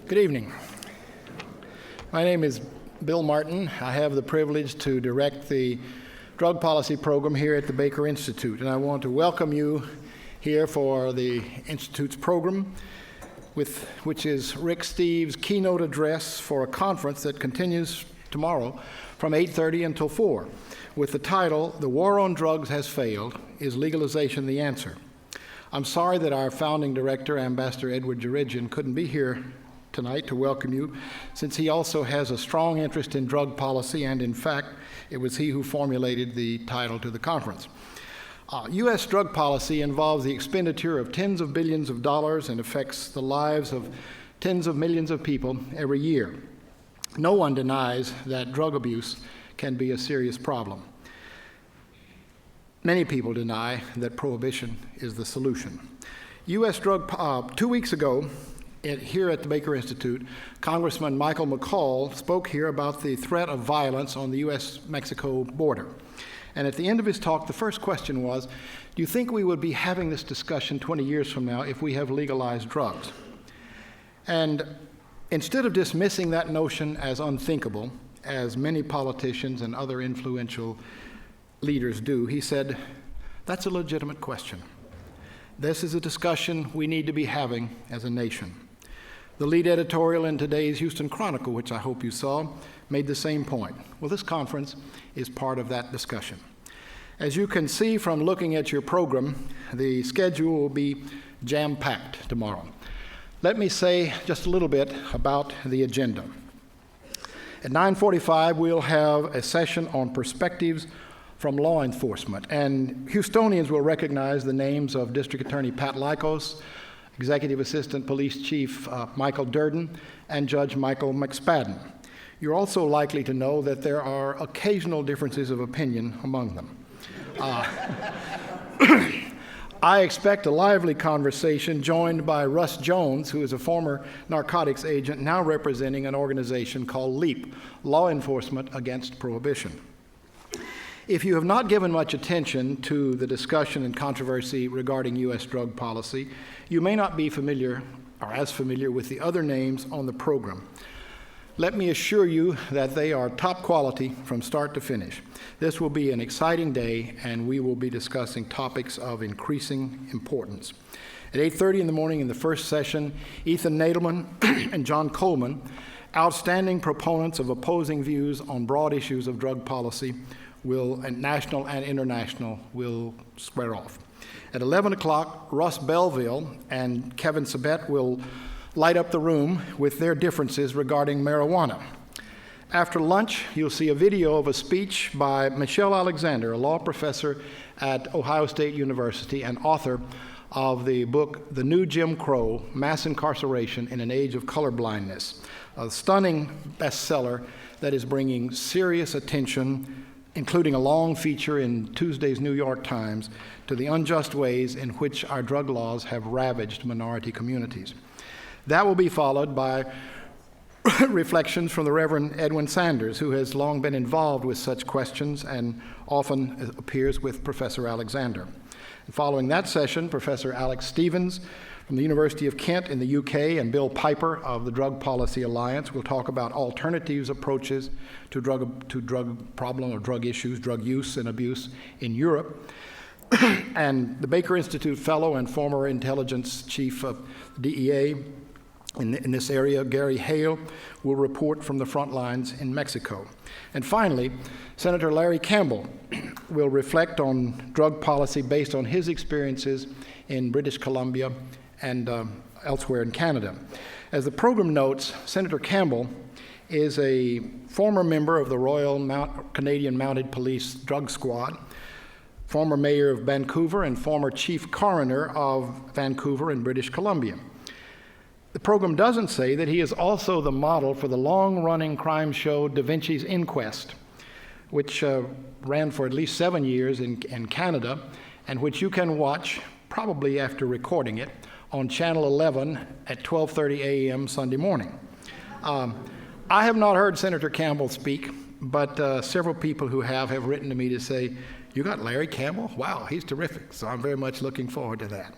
Good evening. My name is Bill Martin. I have the privilege to direct the drug policy program here at the Baker Institute, and I want to welcome you here for the Institute's program, which is Rick Steves' keynote address for a conference that continues tomorrow from 8:30 until 4, with the title, "The War on Drugs Has Failed. Is Legalization the Answer?" I'm sorry that our founding director, Ambassador Edward Jerejian, couldn't be here tonight to welcome you, since he also has a strong interest in drug policy, and in fact, it was he who formulated the title to the conference. U.S. drug policy involves the expenditure of tens of billions of dollars and affects the lives of tens of millions of people every year. No one denies that drug abuse can be a serious problem. Many people deny that prohibition is the solution. U.S. drug, 2 weeks ago, here at the Baker Institute, Congressman Michael McCaul spoke here about the threat of violence on the U.S.-Mexico border. And at the end of his talk, the first question was, do you think we would be having this discussion 20 years from now if we have legalized drugs? And instead of dismissing that notion as unthinkable, as many politicians and other influential leaders do, he said, that's a legitimate question. This is a discussion we need to be having as a nation. The lead editorial in today's Houston Chronicle, which I hope you saw, made the same point. Well, this conference is part of that discussion. As you can see from looking at your program, the schedule will be jam-packed tomorrow. Let me say just a little bit about the agenda. At 9:45, we'll have a session on perspectives from law enforcement, and Houstonians will recognize the names of District Attorney Pat Lykos, Executive Assistant Police Chief Michael Durden, and Judge Michael McSpadden. You're also likely to know that there are occasional differences of opinion among them. I expect a lively conversation joined by Russ Jones, who is a former narcotics agent now representing an organization called LEAP, Law Enforcement Against Prohibition. If you have not given much attention to the discussion and controversy regarding U.S. drug policy, you may not be familiar or as familiar with the other names on the program. Let me assure you that they are top quality from start to finish. This will be an exciting day, and we will be discussing topics of increasing importance. At 8:30 in the morning in the first session, Ethan Nadelman and John Coleman, outstanding proponents of opposing views on broad issues of drug policy, and national and international, will square off. At 11 o'clock, Russ Belville and Kevin Sabet will light up the room with their differences regarding marijuana. After lunch, you'll see a video of a speech by Michelle Alexander, a law professor at Ohio State University and author of the book, The New Jim Crow, Mass Incarceration in an Age of Colorblindness, a stunning bestseller that is bringing serious attention, including a long feature in Tuesday's New York Times, to the unjust ways in which our drug laws have ravaged minority communities. That will be followed by reflections from the Reverend Edwin Sanders, who has long been involved with such questions and often appears with Professor Alexander. And following that session, Professor Alex Stevens from the University of Kent in the UK and Bill Piper of the Drug Policy Alliance will talk about alternatives approaches to drug problem or drug issues, drug use and abuse in Europe. And the Baker Institute fellow and former intelligence chief of DEA in this area, Gary Hale, will report from the front lines in Mexico. And finally, Senator Larry Campbell will reflect on drug policy based on his experiences in British Columbia and elsewhere in Canada. As the program notes, Senator Campbell is a former member of the Royal Canadian Mounted Police Drug Squad, former mayor of Vancouver, and former chief coroner of Vancouver in British Columbia. The program doesn't say that he is also the model for the long-running crime show Da Vinci's Inquest, which ran for at least 7 years in Canada, and which you can watch, probably after recording it, on Channel 11 at 12:30 a.m. Sunday morning. I have not heard Senator Campbell speak, but several people who have written to me to say, "You got Larry Campbell? Wow, he's terrific." So I'm very much looking forward to that.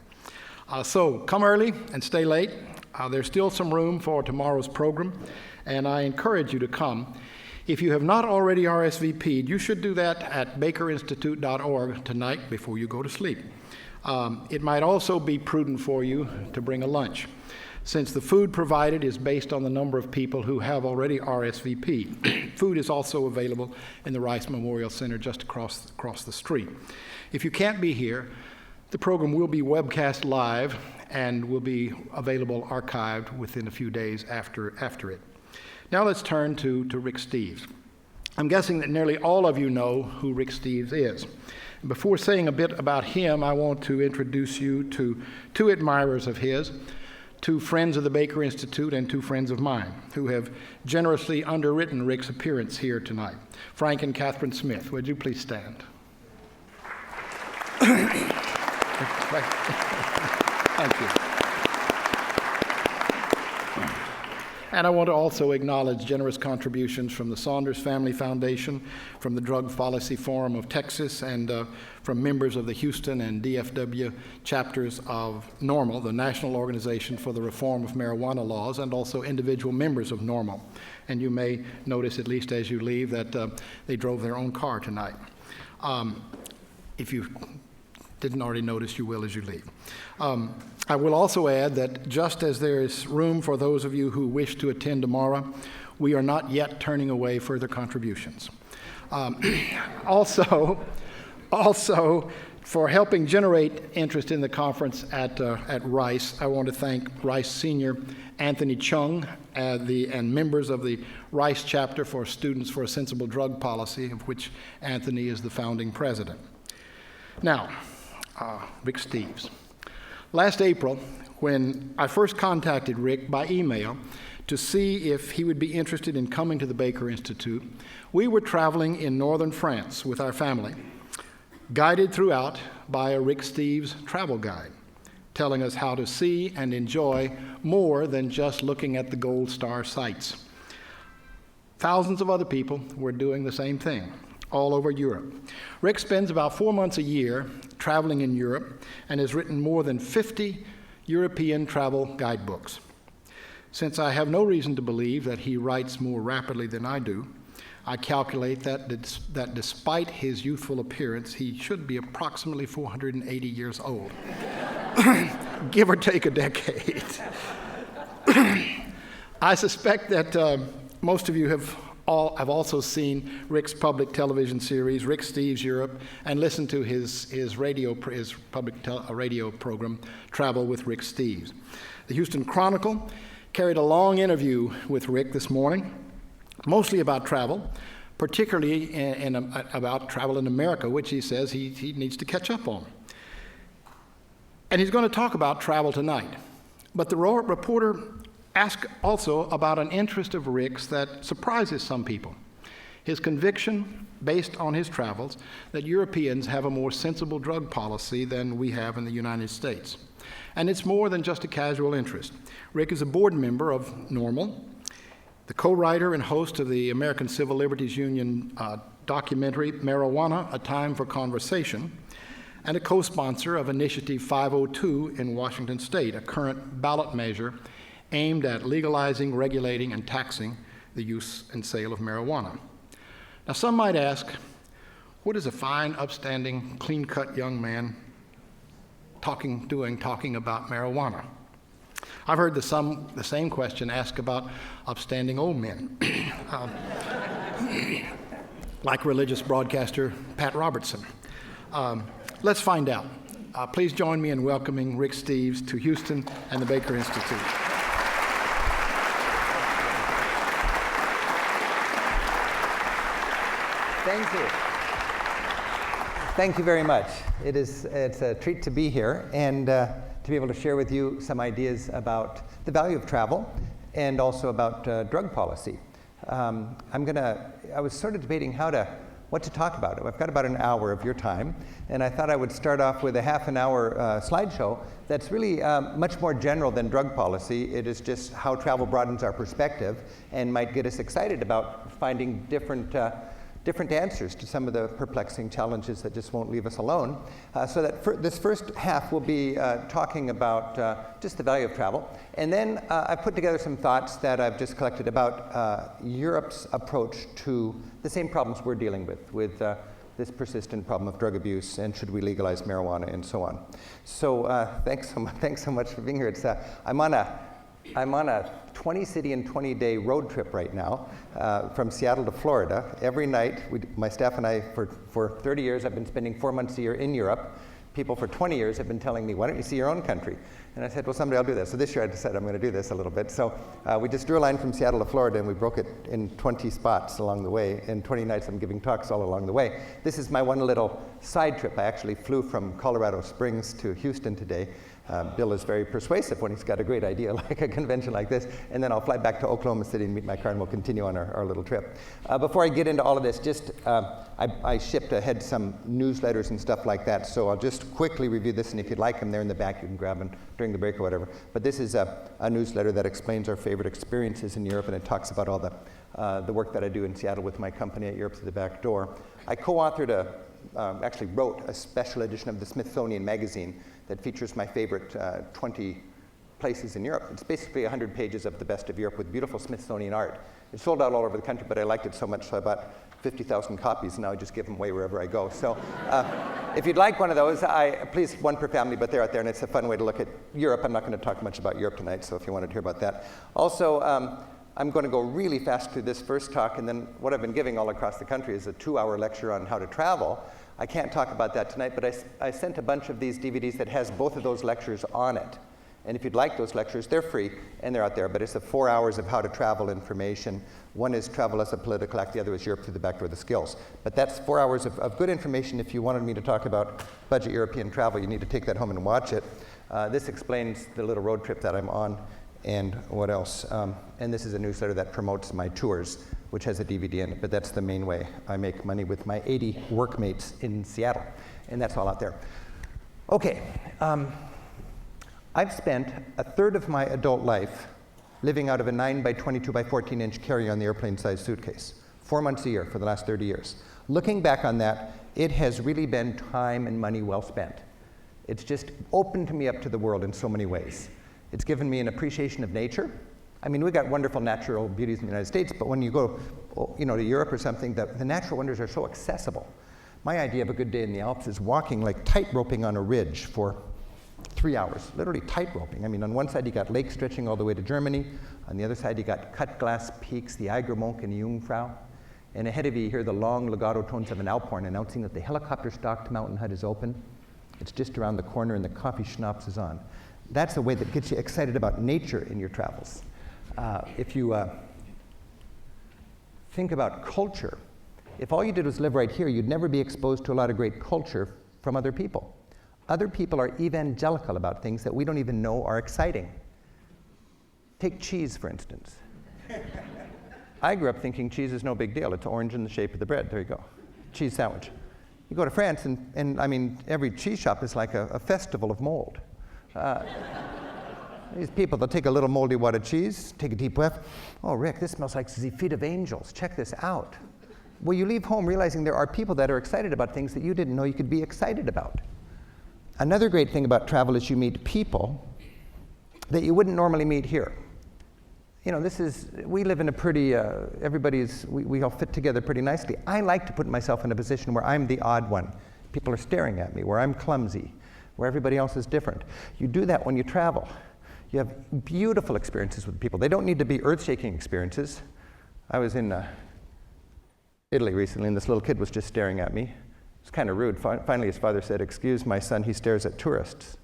So come early and stay late. There's still some room for tomorrow's program, and I encourage you to come. If you have not already RSVP'd, you should do that at bakerinstitute.org tonight before you go to sleep. It might also be prudent for you to bring a lunch, since the food provided is based on the number of people who have already RSVP'd. Food is also available in the Rice Memorial Center just across the street. If you can't be here, the program will be webcast live and will be available archived within a few days after it. Now let's turn to Rick Steves. I'm guessing that nearly all of you know who Rick Steves is. Before saying a bit about him, I want to introduce you to two admirers of his, two friends of the Baker Institute and two friends of mine who have generously underwritten Rick's appearance here tonight. Frank and Catherine Smith, would you please stand? Thank you. And I want to also acknowledge generous contributions from the Saunders Family Foundation, from the Drug Policy Forum of Texas, and from members of the Houston and DFW chapters of NORML, the National Organization for the Reform of Marijuana Laws, and also individual members of NORML. And you may notice, at least as you leave, that they drove their own car tonight. If you didn't already notice, you will as you leave. I will also add that just as there is room for those of you who wish to attend tomorrow, we are not yet turning away further contributions. Also, for helping generate interest in the conference at Rice, I want to thank Rice Senior Anthony Chung and members of the Rice chapter for Students for a Sensible Drug Policy, of which Anthony is the founding president. Now, Rick Steves. Last April, when I first contacted Rick by email to see if he would be interested in coming to the Baker Institute, we were traveling in northern France with our family, guided throughout by a Rick Steves travel guide, telling us how to see and enjoy more than just looking at the Gold Star sites. Thousands of other people were doing the same thing all over Europe. Rick spends about 4 months a year traveling in Europe and has written more than 50 European travel guidebooks. Since I have no reason to believe that he writes more rapidly than I do, I calculate that despite his youthful appearance, he should be approximately 480 years old, give or take a decade. I suspect that most of you have also seen Rick's public television series, Rick Steves Europe, and listened to his public radio program, Travel with Rick Steves. The Houston Chronicle carried a long interview with Rick this morning, mostly about travel, particularly about travel in America, which he says he needs to catch up on. And he's going to talk about travel tonight. But the reporter asked also about an interest of Rick's that surprises some people. His conviction, based on his travels, that Europeans have a more sensible drug policy than we have in the United States. And it's more than just a casual interest. Rick is a board member of NORML, the co-writer and host of the American Civil Liberties Union documentary, Marijuana, A Time for Conversation, and a co-sponsor of Initiative 502 in Washington State, a current ballot measure aimed at legalizing, regulating, and taxing the use and sale of marijuana. Now, some might ask, what is a fine, upstanding, clean-cut young man talking about marijuana? I've heard the same question asked about upstanding old men, like religious broadcaster Pat Robertson. Let's find out. Please join me in welcoming Rick Steves to Houston and the Baker Institute. Thank you. Thank you very much. It's a treat to be here and to be able to share with you some ideas about the value of travel and also about drug policy. I was sort of debating what to talk about. I've got about an hour of your time, and I thought I would start off with a half an hour slideshow that's really much more general than drug policy. It is just how travel broadens our perspective and might get us excited about finding different different answers to some of the perplexing challenges that just won't leave us alone. So that this first half will be talking about just the value of travel. And then I've put together some thoughts that I've just collected about Europe's approach to the same problems we're dealing with this persistent problem of drug abuse, and should we legalize marijuana, and so on. So thanks so much for being here. I'm on a 20-city and 20-day road trip right now from Seattle to Florida. Every night, my staff and I, for 30 years, I've been spending 4 months a year in Europe. People for 20 years have been telling me, why don't you see your own country? And I said, well, someday I'll do that. So this year I decided I'm going to do this a little bit. So we just drew a line from Seattle to Florida, and we broke it in 20 spots along the way. And 20 nights I'm giving talks all along the way. This is my one little side trip. I actually flew from Colorado Springs to Houston today. Bill is very persuasive when he's got a great idea, like a convention like this. And then I'll fly back to Oklahoma City and meet my car, and we'll continue on our little trip. Before I get into all of this, just I shipped ahead some newsletters and stuff like that, so I'll just quickly review this, and if you'd like them, they're in the back. You can grab them during the break or whatever. But this is a newsletter that explains our favorite experiences in Europe, and it talks about all the work that I do in Seattle with my company at Europe to the Back Door. I co-authored actually wrote a special edition of the Smithsonian Magazine that features my favorite 20 places in Europe. It's basically 100 pages of the best of Europe with beautiful Smithsonian art. It's sold out all over the country, but I liked it so much, so I bought 50,000 copies, and now I just give them away wherever I go. So if you'd like one of those, please, one per family, but they're out there, and it's a fun way to look at Europe. I'm not going to talk much about Europe tonight, so if you wanted to hear about that. Also, I'm going to go really fast through this first talk, and then what I've been giving all across the country is a 2-hour lecture on how to travel. I can't talk about that tonight, but I sent a bunch of these DVDs that has both of those lectures on it. And if you'd like those lectures, they're free, and they're out there, but it's the 4 hours of how to travel information. One is Travel as a Political Act, the other is Europe Through the Back Door, the skills. But that's 4 hours of good information. If you wanted me to talk about budget European travel, you need to take that home and watch it. This explains the little road trip that I'm on, and what else. And this is a newsletter that promotes my tours, which has a DVD in it, but that's the main way I make money with my 80 workmates in Seattle, and that's all out there. Okay, I've spent a third of my adult life living out of a 9 by 22 by 14 inch carry-on the airplane-sized suitcase, 4 months a year for the last 30 years. Looking back on that, it has really been time and money well spent. It's just opened me up to the world in so many ways. It's given me an appreciation of nature. I mean, we've got wonderful natural beauties in the United States, but when you go, to Europe or something, the natural wonders are so accessible. My idea of a good day in the Alps is walking like tight-roping on a ridge for 3 hours, literally tight-roping. I mean, on one side you got lakes stretching all the way to Germany. On the other side you got cut-glass peaks, the Eigermonk and the Jungfrau. And ahead of you hear the long legato tones of an Alphorn announcing that the helicopter-stocked mountain hut is open. It's just around the corner and the coffee schnapps is on. That's a way that gets you excited about nature in your travels. If you think about culture, if all you did was live right here, you'd never be exposed to a lot of great culture from other people. Other people are evangelical about things that we don't even know are exciting. Take cheese, for instance. I grew up thinking cheese is no big deal. It's orange in the shape of the bread. There you go. Cheese sandwich. You go to France, and I mean, every cheese shop is like a festival of mold. These people, they'll take a little moldy wad of cheese, take a deep breath. Oh, Rick, this smells like the feet of angels. Check this out. Well, you leave home realizing there are people that are excited about things that you didn't know you could be excited about. Another great thing about travel is you meet people that you wouldn't normally meet here. You know, we live in a pretty, we all fit together pretty nicely. I like to put myself in a position where I'm the odd one. People are staring at me, where I'm clumsy, where everybody else is different. You do that when you travel. You have beautiful experiences with people. They don't need to be earth-shaking experiences. I was in Italy recently, and this little kid was just staring at me. It's kind of rude. Finally, his father said, "Excuse my son, he stares at tourists."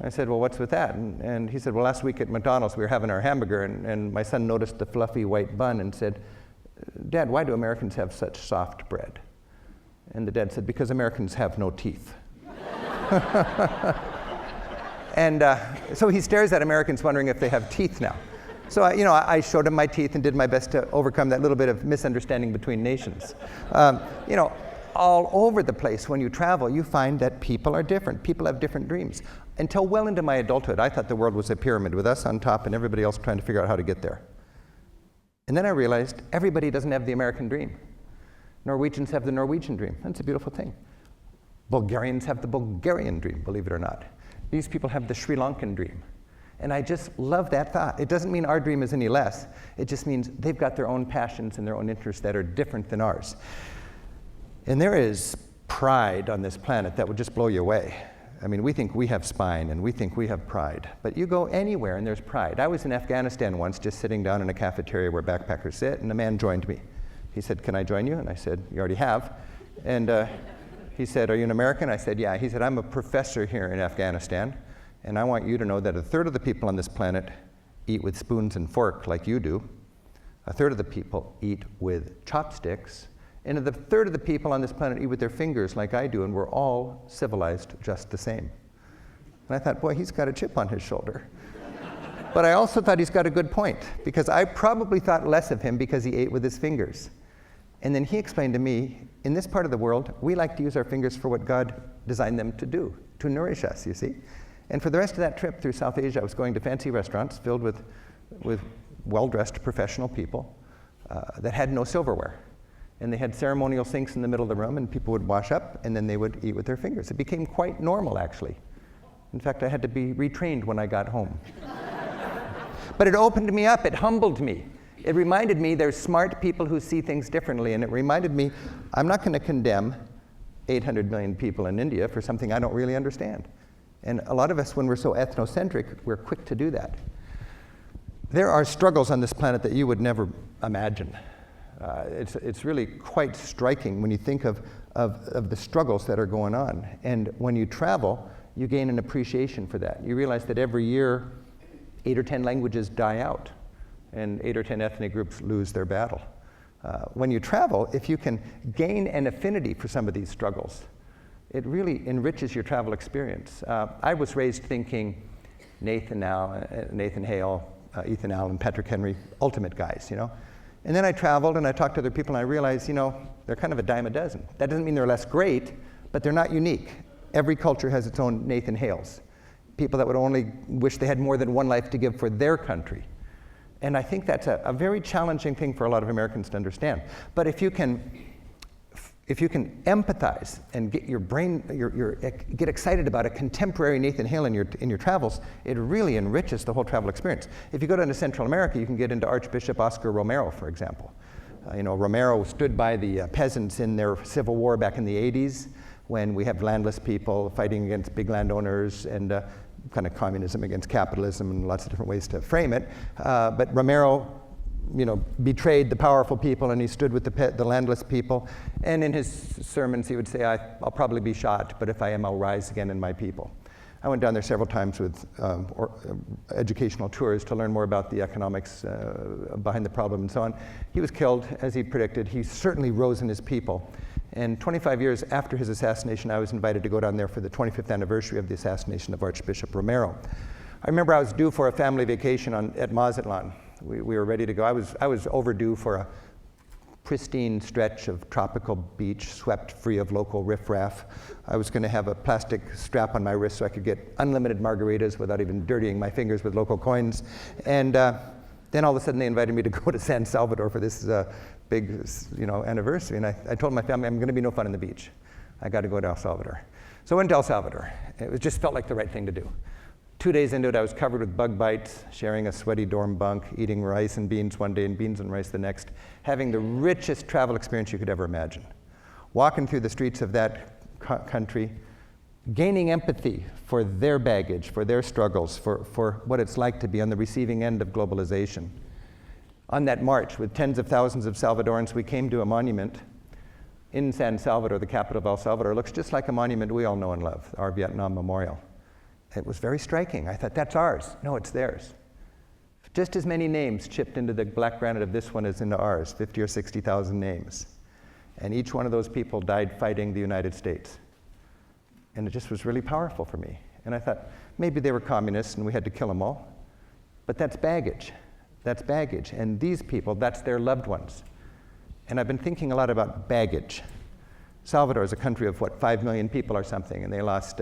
I said, "Well, what's with that?" And he said, "Well, last week at McDonald's, we were having our hamburger, and my son noticed the fluffy white bun and said, 'Dad, why do Americans have such soft bread?' And the dad said, 'Because Americans have no teeth.'" And so he stares at Americans wondering if they have teeth now. So I showed him my teeth and did my best to overcome that little bit of misunderstanding between nations. All over the place when you travel, you find that people are different. People have different dreams. Until well into my adulthood, I thought the world was a pyramid with us on top and everybody else trying to figure out how to get there. And then I realized everybody doesn't have the American dream. Norwegians have the Norwegian dream. That's a beautiful thing. Bulgarians have the Bulgarian dream, believe it or not. These people have the Sri Lankan dream. And I just love that thought. It doesn't mean our dream is any less. It just means they've got their own passions and their own interests that are different than ours. And there is pride on this planet that would just blow you away. I mean, we think we have spine and we think we have pride. But you go anywhere and there's pride. I was in Afghanistan once, just sitting down in a cafeteria where backpackers sit, and a man joined me. He said, "Can I join you?" And I said, "You already have." And he said, "Are you an American?" I said, "Yeah." He said, "I'm a professor here in Afghanistan, and I want you to know that a third of the people on this planet eat with spoons and fork like you do. A third of the people eat with chopsticks. And a third of the people on this planet eat with their fingers like I do, and we're all civilized just the same." And I thought, boy, he's got a chip on his shoulder. But I also thought he's got a good point, because I probably thought less of him because he ate with his fingers. And then he explained to me, in this part of the world, we like to use our fingers for what God designed them to do, to nourish us, you see. And for the rest of that trip through South Asia, I was going to fancy restaurants filled with well-dressed professional people that had no silverware. And they had ceremonial sinks in the middle of the room, and people would wash up, and then they would eat with their fingers. It became quite normal, actually. In fact, I had to be retrained when I got home. But it opened me up. It humbled me. It reminded me there's smart people who see things differently, and it reminded me I'm not going to condemn 800 million people in India for something I don't really understand. And a lot of us, when we're so ethnocentric, we're quick to do that. There are struggles on this planet that you would never imagine. It's really quite striking when you think of the struggles that are going on. And when you travel, you gain an appreciation for that. You realize that every year, 8 or 10 languages die out, and 8 or 10 ethnic groups lose their battle. When you travel, if you can gain an affinity for some of these struggles, it really enriches your travel experience. I was raised thinking Nathan Hale, Ethan Allen, Patrick Henry, ultimate guys, you know. And then I traveled and I talked to other people and I realized, you know, they're kind of a dime a dozen. That doesn't mean they're less great, but they're not unique. Every culture has its own Nathan Hales. People that would only wish they had more than one life to give for their country. And I think that's a very challenging thing for a lot of Americans to understand. But if you can empathize and get your brain, get excited about a contemporary Nathan Hale in your travels, it really enriches the whole travel experience. If you go down to Central America, you can get into Archbishop Oscar Romero, for example. Romero stood by the peasants in their civil war back in the 80s, when we have landless people fighting against big landowners and kind of communism against capitalism, and lots of different ways to frame it. But Romero, betrayed the powerful people, and he stood with the landless people. And in his sermons, he would say, I'll probably be shot, but if I am, I'll rise again in my people. I went down there several times with educational tours to learn more about the economics behind the problem and so on. He was killed, as he predicted. He certainly rose in his people. And 25 years after his assassination, I was invited to go down there for the 25th anniversary of the assassination of Archbishop Romero. I remember I was due for a family vacation at Mazatlan. We were ready to go. I was overdue for a pristine stretch of tropical beach, swept free of local riffraff. I was going to have a plastic strap on my wrist so I could get unlimited margaritas without even dirtying my fingers with local coins. And then all of a sudden they invited me to go to San Salvador for this big, anniversary. And I told my family, I'm going to be no fun on the beach. I got to go to El Salvador. So I went to El Salvador. It just felt like the right thing to do. 2 days into it, I was covered with bug bites, sharing a sweaty dorm bunk, eating rice and beans one day and beans and rice the next, having the richest travel experience you could ever imagine. Walking through the streets of that country, gaining empathy for their baggage, for their struggles, for what it's like to be on the receiving end of globalization. On that march with tens of thousands of Salvadorans, we came to a monument in San Salvador, the capital of El Salvador. It looks just like a monument we all know and love, our Vietnam Memorial. It was very striking. I thought, that's ours. No, it's theirs. Just as many names chipped into the black granite of this one as into ours, 50 or 60,000 names. And each one of those people died fighting the United States. And it just was really powerful for me. And I thought, maybe they were communists and we had to kill them all. But that's baggage. That's baggage. And these people, that's their loved ones. And I've been thinking a lot about baggage. Salvador is a country of, 5 million people or something, and they lost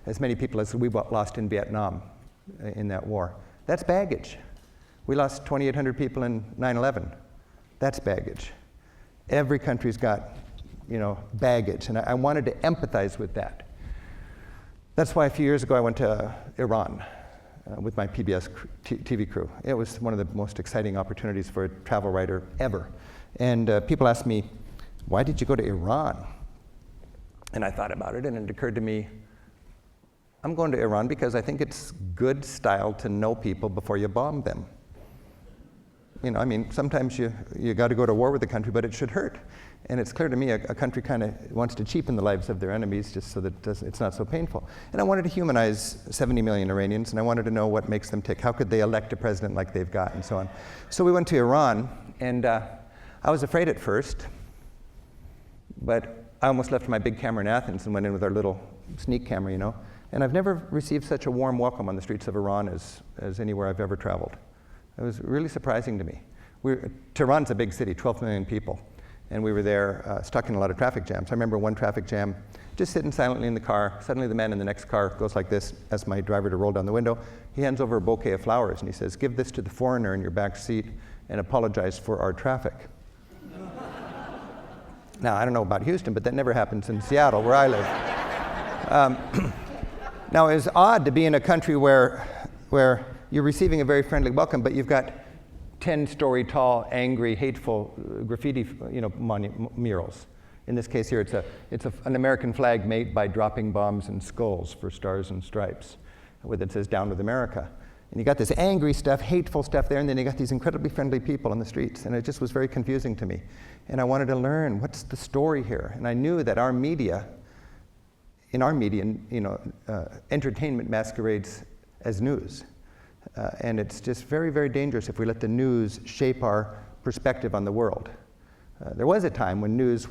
as many people as we lost in Vietnam in that war. That's baggage. We lost 2,800 people in 9/11. That's baggage. Every country's got, baggage, and I wanted to empathize with that. That's why a few years ago I went to Iran with my PBS TV crew. It was one of the most exciting opportunities for a travel writer ever. And people ask me, why did you go to Iran? And I thought about it, and it occurred to me, I'm going to Iran because I think it's good style to know people before you bomb them. Sometimes you got to go to war with a country, but it should hurt. And it's clear to me a country kind of wants to cheapen the lives of their enemies just so that it's not so painful. And I wanted to humanize 70 million Iranians, and I wanted to know what makes them tick. How could they elect a president like they've got, and so on. So we went to Iran, and I was afraid at first, but I almost left my big camera in Athens and went in with our little sneak camera, And I've never received such a warm welcome on the streets of Iran as anywhere I've ever traveled. It was really surprising to me. Tehran's a big city, 12 million people. And we were there stuck in a lot of traffic jams. I remember one traffic jam, just sitting silently in the car. Suddenly the man in the next car goes like this, asks my driver to roll down the window. He hands over a bouquet of flowers and he says, "Give this to the foreigner in your back seat and apologize for our traffic." Now, I don't know about Houston, but that never happens in Seattle, where I live. Now, it's odd to be in a country where you're receiving a very friendly welcome, but you've got 10-story tall, angry, hateful graffiti, murals. In this case here, it's an American flag made by dropping bombs and skulls for stars and stripes, with it says "Down with America." And you got this angry stuff, hateful stuff there, and then you got these incredibly friendly people on the streets, and it just was very confusing to me. And I wanted to learn, what's the story here? And I knew that in our media, entertainment masquerades as news. And it's just very, very dangerous if we let the news shape our perspective on the world. There was a time when news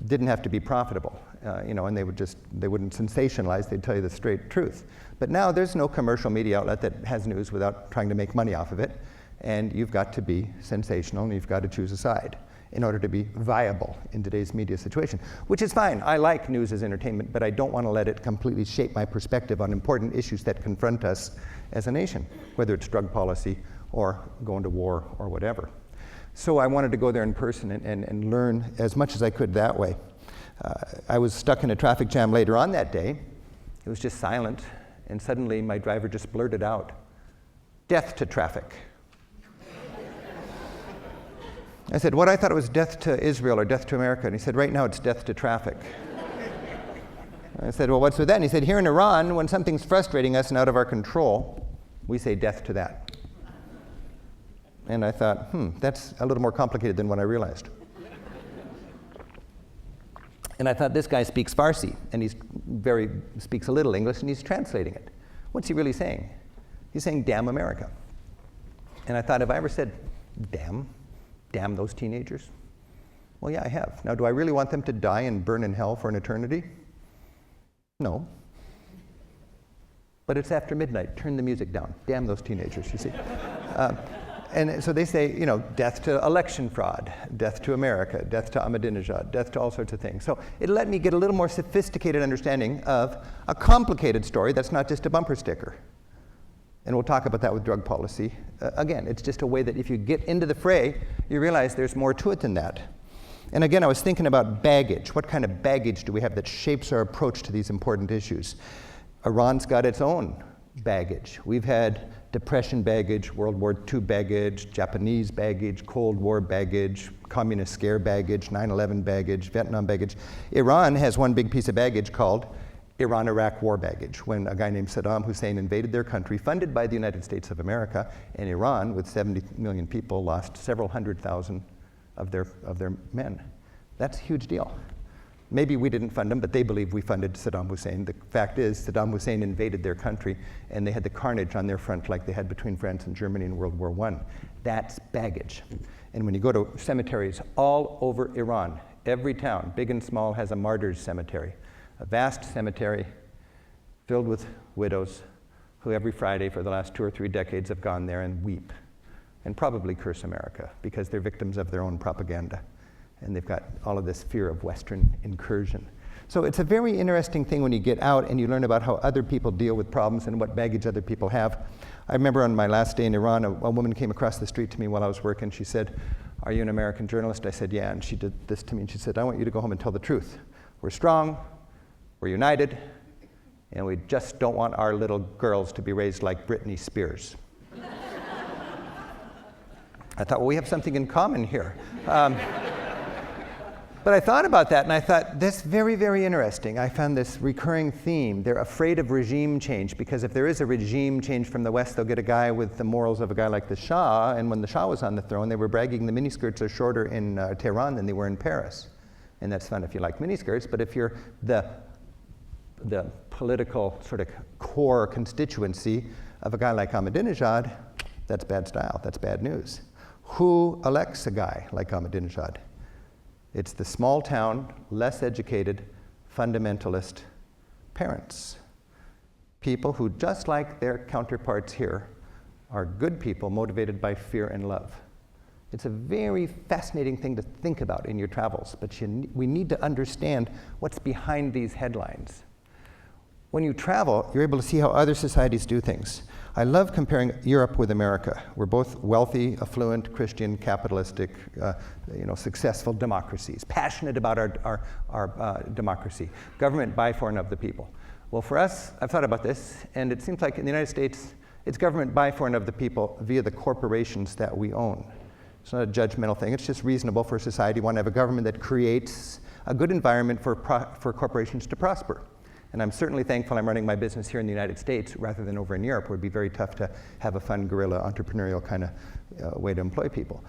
didn't have to be profitable, and they wouldn't sensationalize, they'd tell you the straight truth. But now there's no commercial media outlet that has news without trying to make money off of it, and you've got to be sensational, and you've got to choose a side in order to be viable in today's media situation, which is fine. I like news as entertainment, but I don't want to let it completely shape my perspective on important issues that confront us as a nation, whether it's drug policy or going to war or whatever. So I wanted to go there in person and learn as much as I could that way. I was stuck in a traffic jam later on that day. It was just silent, and suddenly my driver just blurted out, "Death to traffic." I said, "What? I thought it was death to Israel or death to America." And he said, "Right now it's death to traffic." I said, "Well, what's with that?" And he said, "Here in Iran, when something's frustrating us and out of our control, we say death to that." And I thought, that's a little more complicated than what I realized. And I thought, this guy speaks Farsi, and speaks a little English, and he's translating it. What's he really saying? He's saying, "Damn America." And I thought, have I ever said, damn those teenagers? Well, yeah, I have. Now, do I really want them to die and burn in hell for an eternity? No. But it's after midnight. Turn the music down. Damn those teenagers, you see. And so they say, death to election fraud, death to America, death to Ahmadinejad, death to all sorts of things. So it let me get a little more sophisticated understanding of a complicated story that's not just a bumper sticker. And we'll talk about that with drug policy. Again, it's just a way that if you get into the fray, you realize there's more to it than that. And again, I was thinking about baggage. What kind of baggage do we have that shapes our approach to these important issues? Iran's got its own baggage. We've had Depression baggage, World War II baggage, Japanese baggage, Cold War baggage, communist scare baggage, 9/11 baggage, Vietnam baggage. Iran has one big piece of baggage called Iran-Iraq war baggage, when a guy named Saddam Hussein invaded their country, funded by the United States of America, and Iran, with 70 million people, lost several 100,000 of their men. That's a huge deal. Maybe we didn't fund them, but they believe we funded Saddam Hussein. The fact is, Saddam Hussein invaded their country, and they had the carnage on their front like they had between France and Germany in World War I. That's baggage. And when you go to cemeteries all over Iran, every town, big and small, has a martyrs cemetery, a vast cemetery filled with widows who every Friday for the last 2 or 3 decades have gone there and weep and probably curse America because they're victims of their own propaganda. And they've got all of this fear of Western incursion. So it's a very interesting thing when you get out and you learn about how other people deal with problems and what baggage other people have. I remember on my last day in Iran, a woman came across the street to me while I was working. She said, "Are you an American journalist?" I said, "Yeah." And she did this to me, and she said, "I want you to go home and tell the truth. We're strong, we're united, and we just don't want our little girls to be raised like Britney Spears." I thought, well, we have something in common here. But I thought about that, and I thought, that's very, very interesting. I found this recurring theme. They're afraid of regime change, because if there is a regime change from the West, they'll get a guy with the morals of a guy like the Shah, and when the Shah was on the throne, they were bragging the miniskirts are shorter in Tehran than they were in Paris. And that's fun if you like miniskirts, but if you're the political sort of core constituency of a guy like Ahmadinejad, that's bad style, that's bad news. Who elects a guy like Ahmadinejad? It's the small town, less educated, fundamentalist parents. People who, just like their counterparts here, are good people motivated by fear and love. It's a very fascinating thing to think about in your travels, but we need to understand what's behind these headlines. When you travel, you're able to see how other societies do things. I love comparing Europe with America. We're both wealthy, affluent, Christian, capitalistic, successful democracies, passionate about our democracy. Government by, for, and of the people. Well, for us, I've thought about this, and it seems like in the United States, it's government by, for, and of the people via the corporations that we own. It's not a judgmental thing. It's just reasonable for society. We want to have a government that creates a good environment for corporations to prosper. And I'm certainly thankful I'm running my business here in the United States rather than over in Europe, where it'd be very tough to have a fun guerrilla entrepreneurial kind of way to employ people.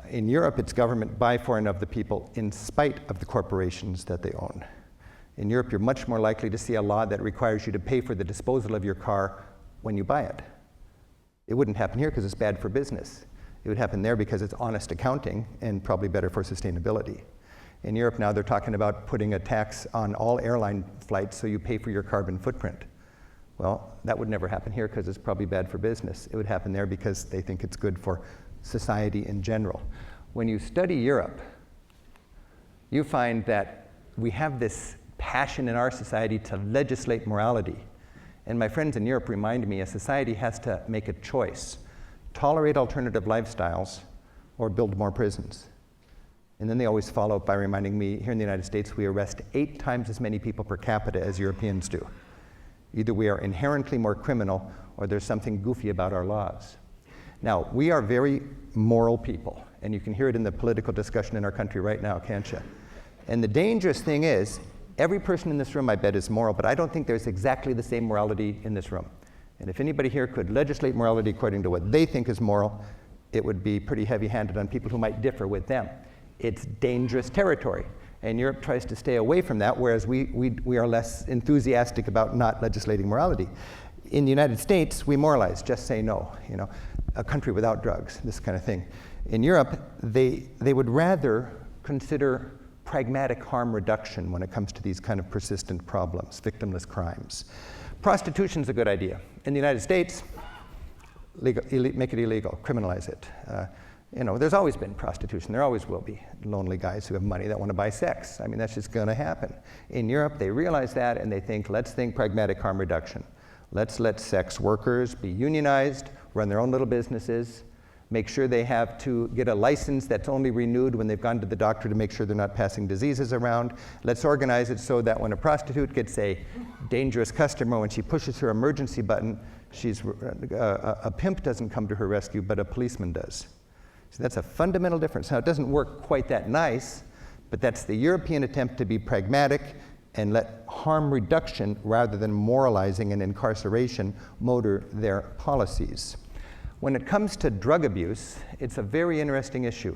In Europe, it's government by, for, and of the people in spite of the corporations that they own. In Europe, you're much more likely to see a law that requires you to pay for the disposal of your car when you buy it. It wouldn't happen here because it's bad for business. It would happen there because it's honest accounting and probably better for sustainability. In Europe now, they're talking about putting a tax on all airline flights so you pay for your carbon footprint. Well, that would never happen here because it's probably bad for business. It would happen there because they think it's good for society in general. When you study Europe, you find that we have this passion in our society to legislate morality. And my friends in Europe remind me a society has to make a choice: tolerate alternative lifestyles or build more prisons. And then they always follow up by reminding me, here in the United States, we arrest 8 times as many people per capita as Europeans do. Either we are inherently more criminal or there's something goofy about our laws. Now, we are very moral people, and you can hear it in the political discussion in our country right now, can't you? And the dangerous thing is, every person in this room, I bet, is moral, but I don't think there's exactly the same morality in this room. And if anybody here could legislate morality according to what they think is moral, it would be pretty heavy-handed on people who might differ with them. It's dangerous territory. And Europe tries to stay away from that, whereas we are less enthusiastic about not legislating morality. In the United States, we moralize, just say no, a country without drugs, this kind of thing. In Europe, they would rather consider pragmatic harm reduction when it comes to these kind of persistent problems, victimless crimes. Prostitution's a good idea. In the United States, make it illegal, criminalize it. There's always been prostitution. There always will be lonely guys who have money that want to buy sex. I mean, that's just going to happen. In Europe, they realize that, and they think, let's think pragmatic harm reduction. Let's let sex workers be unionized, run their own little businesses, make sure they have to get a license that's only renewed when they've gone to the doctor to make sure they're not passing diseases around. Let's organize it so that when a prostitute gets a dangerous customer, when she pushes her emergency button, a pimp doesn't come to her rescue, but a policeman does. So that's a fundamental difference. Now, it doesn't work quite that nice, but that's the European attempt to be pragmatic and let harm reduction, rather than moralizing and incarceration, motor their policies. When it comes to drug abuse, it's a very interesting issue.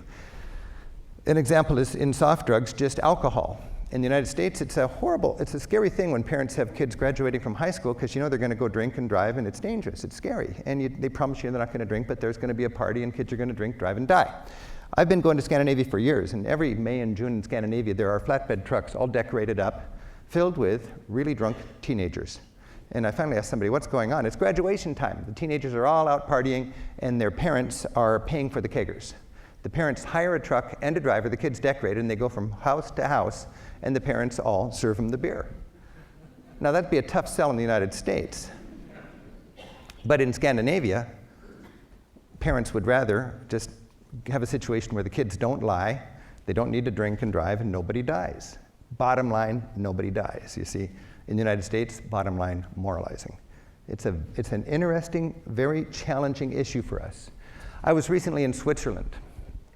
An example is in soft drugs, just alcohol. In the United States, it's a scary thing when parents have kids graduating from high school because they're going to go drink and drive, and it's dangerous, it's scary. And they promise you they're not going to drink, but there's going to be a party and kids are going to drink, drive, and die. I've been going to Scandinavia for years, and every May and June in Scandinavia, there are flatbed trucks all decorated up, filled with really drunk teenagers. And I finally asked somebody, what's going on? It's graduation time. The teenagers are all out partying, and their parents are paying for the keggers. The parents hire a truck and a driver, the kids decorate, and they go from house to house, and the parents all serve them the beer. Now, that'd be a tough sell in the United States. But in Scandinavia, parents would rather just have a situation where the kids don't lie, they don't need to drink and drive, and nobody dies. Bottom line, nobody dies. You see, in the United States, bottom line, moralizing. It's an interesting, very challenging issue for us. I was recently in Switzerland,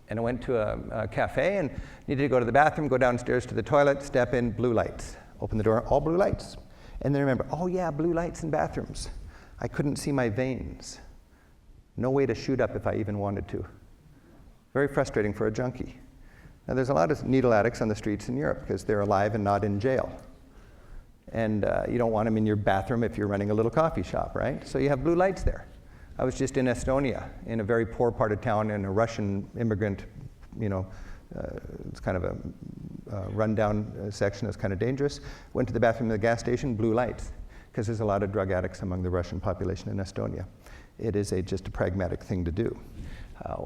and I went to a cafe and needed to go to the bathroom, go downstairs to the toilet, step in, blue lights. Open the door, all blue lights. And then remember, oh yeah, blue lights in bathrooms. I couldn't see my veins. No way to shoot up if I even wanted to. Very frustrating for a junkie. Now there's a lot of needle addicts on the streets in Europe because they're alive and not in jail. And you don't want them in your bathroom if you're running a little coffee shop, right? So you have blue lights there. I was just in Estonia, in a very poor part of town, in a Russian immigrant, it's kind of a rundown section that's kind of dangerous. Went to the bathroom at the gas station, blue lights, because there's a lot of drug addicts among the Russian population in Estonia. It is just a pragmatic thing to do.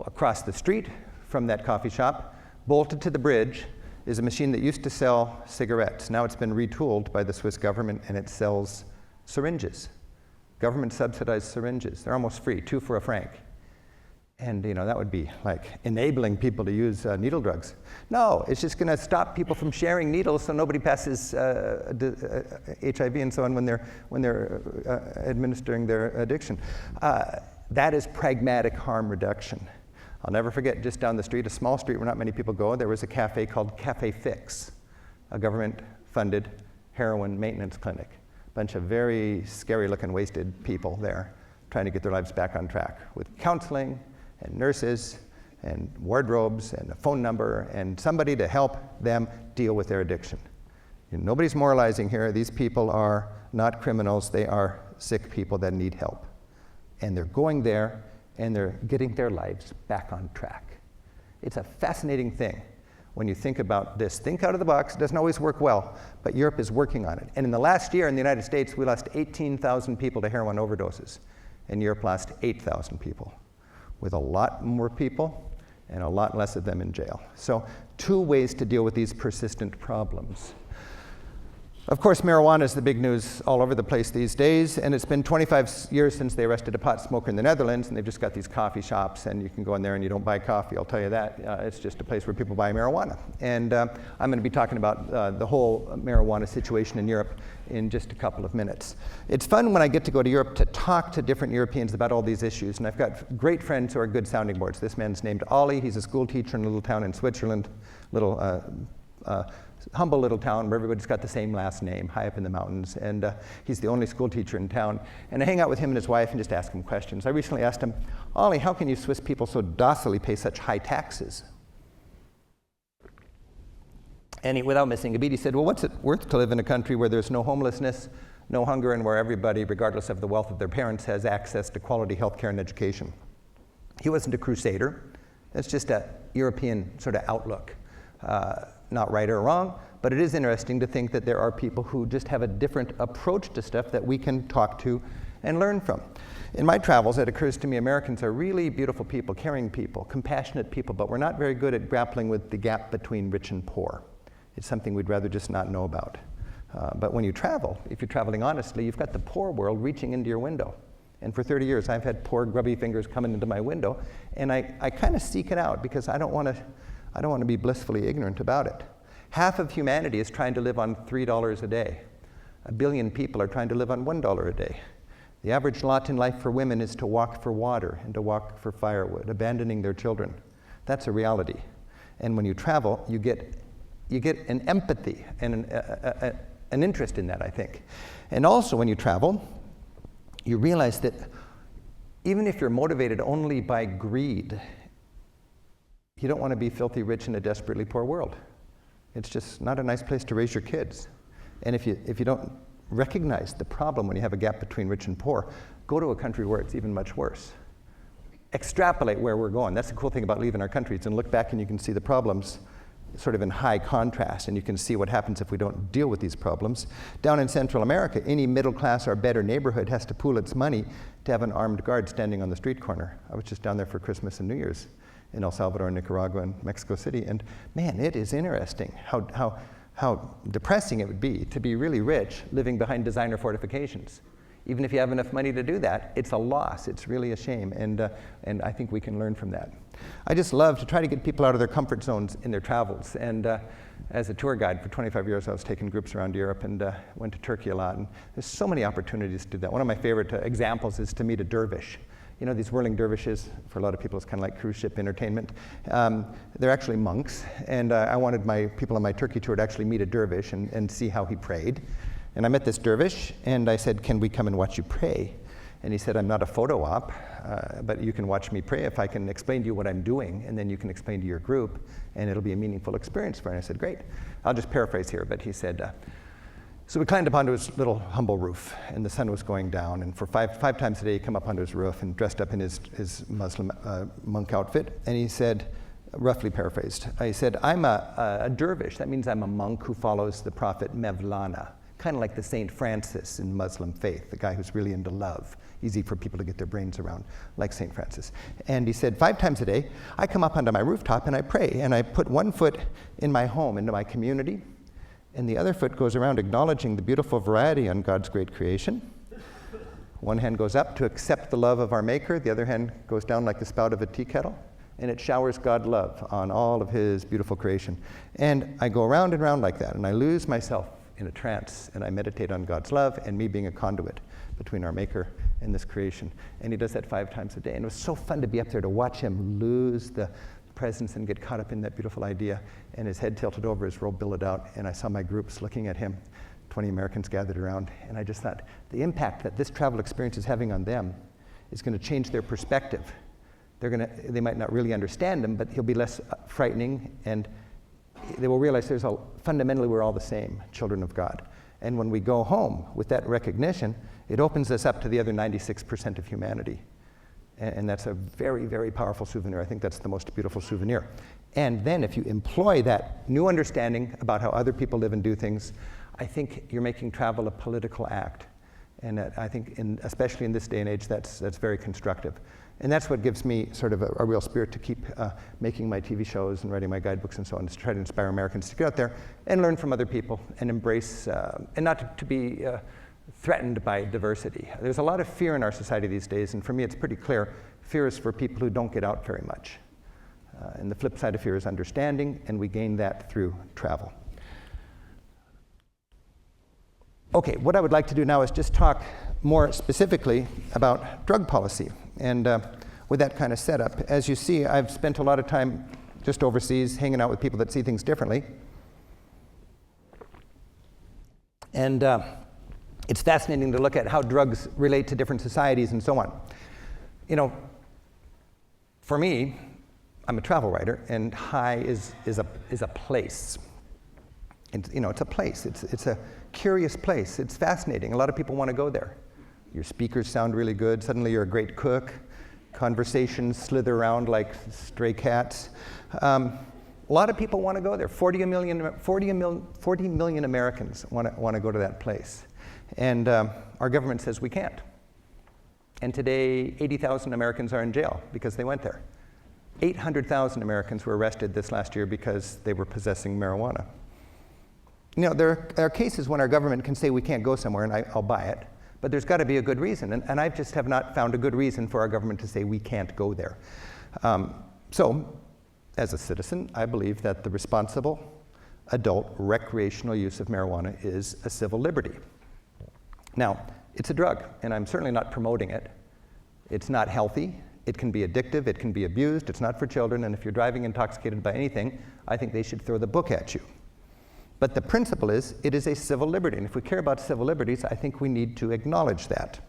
Across the street from that coffee shop, bolted to the bridge, is a machine that used to sell cigarettes. Now it's been retooled by the Swiss government, and it sells syringes, government-subsidized syringes. They're almost free, 2 for $1. And that would be like enabling people to use needle drugs. No, it's just going to stop people from sharing needles so nobody passes HIV and so on when they're administering their addiction. That is pragmatic harm reduction. I'll never forget, just down the street, a small street where not many people go, there was a cafe called Cafe Fix, a government-funded heroin maintenance clinic. A bunch of very scary-looking, wasted people there trying to get their lives back on track with counseling and nurses and wardrobes and a phone number and somebody to help them deal with their addiction. Nobody's moralizing here. These people are not criminals. They are sick people that need help. And they're going there and they're getting their lives back on track. It's a fascinating thing when you think about this. Think out of the box. It doesn't always work well, but Europe is working on it. And in the last year in the United States, we lost 18,000 people to heroin overdoses. And Europe lost 8,000 people, with a lot more people and a lot less of them in jail. So 2 ways to deal with these persistent problems. Of course, marijuana is the big news all over the place these days, and it's been 25 years since they arrested a pot smoker in the Netherlands, and they've just got these coffee shops, and you can go in there and you don't buy coffee, I'll tell you that. It's just a place where people buy marijuana. And I'm going to be talking about the whole marijuana situation in Europe in just a couple of minutes. It's fun when I get to go to Europe to talk to different Europeans about all these issues, and I've got great friends who are good sounding boards. This man's named Ollie. He's a school teacher in a little town in Switzerland, humble little town where everybody's got the same last name, high up in the mountains, and he's the only school teacher in town. And I hang out with him and his wife and just ask him questions. I recently asked him, Ollie, how can you Swiss people so docilely pay such high taxes? And without missing a beat, he said, well, what's it worth to live in a country where there's no homelessness, no hunger, and where everybody, regardless of the wealth of their parents, has access to quality health care and education? He wasn't a crusader. That's just a European sort of outlook. Not right or wrong, but it is interesting to think that there are people who just have a different approach to stuff that we can talk to and learn from. In my travels, it occurs to me Americans are really beautiful people, caring people, compassionate people, but we're not very good at grappling with the gap between rich and poor. It's something we'd rather just not know about. But when you travel, if you're traveling honestly, you've got the poor world reaching into your window. And for 30 years, I've had poor, grubby fingers coming into my window, and I kind of seek it out because I don't want to be blissfully ignorant about it. Half of humanity is trying to live on $3 a day. 1 billion people are trying to live on $1 a day. The average lot in life for women is to walk for water and to walk for firewood, abandoning their children. That's a reality. And when you travel, you get an empathy and an interest in that, I think. And also when you travel, you realize that even if you're motivated only by greed, you don't want to be filthy rich in a desperately poor world. It's just not a nice place to raise your kids. And if you don't recognize the problem when you have a gap between rich and poor, go to a country where it's even much worse. Extrapolate where we're going. That's the cool thing about leaving our countries, and look back and you can see the problems sort of in high contrast, and you can see what happens if we don't deal with these problems. Down in Central America, any middle class or better neighborhood has to pool its money to have an armed guard standing on the street corner. I was just down there for Christmas and New Year's in El Salvador, Nicaragua, and Mexico City, and man, it is interesting how depressing it would be to be really rich living behind designer fortifications. Even if you have enough money to do that, it's a loss. It's really a shame, and I think we can learn from that. I just love to try to get people out of their comfort zones in their travels, and as a tour guide for 25 years, I was taking groups around Europe and went to Turkey a lot, and there's so many opportunities to do that. One of my favorite examples is to meet a dervish. You know, these whirling dervishes, for a lot of people, it's kind of like cruise ship entertainment. They're actually monks, and I wanted my people on my Turkey tour to actually meet a dervish and see how he prayed. And I met this dervish, and I said, "Can we come and watch you pray?" And he said, "I'm not a photo op, but you can watch me pray if I can explain to you what I'm doing, and then you can explain to your group, and it'll be a meaningful experience for you." And I said, "Great." I'll just paraphrase here, but he said, so we climbed up onto his little humble roof, and the sun was going down, and for five times a day he'd come up onto his roof and dressed up in his Muslim monk outfit, and he said, roughly paraphrased, he said, "I'm a dervish. That means I'm a monk who follows the prophet Mevlana, kind of like the Saint Francis in Muslim faith, the guy who's really into love. Easy for people to get their brains around, like Saint Francis." And he said, 5 times a day, I come up onto my rooftop and I pray, and I put one foot in my home, into my community, and the other foot goes around acknowledging the beautiful variety on God's great creation. One hand goes up to accept the love of our Maker, the other hand goes down like the spout of a tea kettle, and it showers God love on all of his beautiful creation. And I go around and around like that, and I lose myself in a trance, and I meditate on God's love and me being a conduit between our Maker and this creation. And he does that 5 times a day. And it was so fun to be up there to watch him lose the presence and get caught up in that beautiful idea, and his head tilted over, his robe billowed out, and I saw my groups looking at him, 20 Americans gathered around, and I just thought, the impact that this travel experience is having on them is going to change their perspective. They might not really understand him, but he'll be less frightening, and they will realize fundamentally we're all the same, children of God. And when we go home with that recognition, it opens us up to the other 96% of humanity. And that's a very, very powerful souvenir. I think that's the most beautiful souvenir. And then if you employ that new understanding about how other people live and do things, I think you're making travel a political act. And I think, especially in this day and age, that's very constructive. And that's what gives me sort of a real spirit to keep making my TV shows and writing my guidebooks and so on, to try to inspire Americans to get out there and learn from other people and embrace, and not to be threatened by diversity. There's a lot of fear in our society these days, and for me it's pretty clear, fear is for people who don't get out very much. And the flip side of fear is understanding, and we gain that through travel. Okay, what I would like to do now is just talk more specifically about drug policy. And with that kind of setup, as you see, I've spent a lot of time just overseas hanging out with people that see things differently. And it's fascinating to look at how drugs relate to different societies and so on. You know, for me, I'm a travel writer, and High is a place. And, you know, it's a place. It's a curious place. It's fascinating. A lot of people want to go there. Your speakers sound really good. Suddenly you're a great cook. Conversations slither around like stray cats. A lot of people want to go there. 40 million Americans want to go to that place. And our government says we can't. And today, 80,000 Americans are in jail because they went there. 800,000 Americans were arrested this last year because they were possessing marijuana. You know, there are cases when our government can say we can't go somewhere, and I'll buy it. But there's got to be a good reason, and I just have not found a good reason for our government to say we can't go there. So, as a citizen, I believe that the responsible adult recreational use of marijuana is a civil liberty. Now, it's a drug, and I'm certainly not promoting it. It's not healthy. It can be addictive. It can be abused. It's not for children, and if you're driving intoxicated by anything, I think they should throw the book at you. But the principle is, it is a civil liberty. And if we care about civil liberties, I think we need to acknowledge that.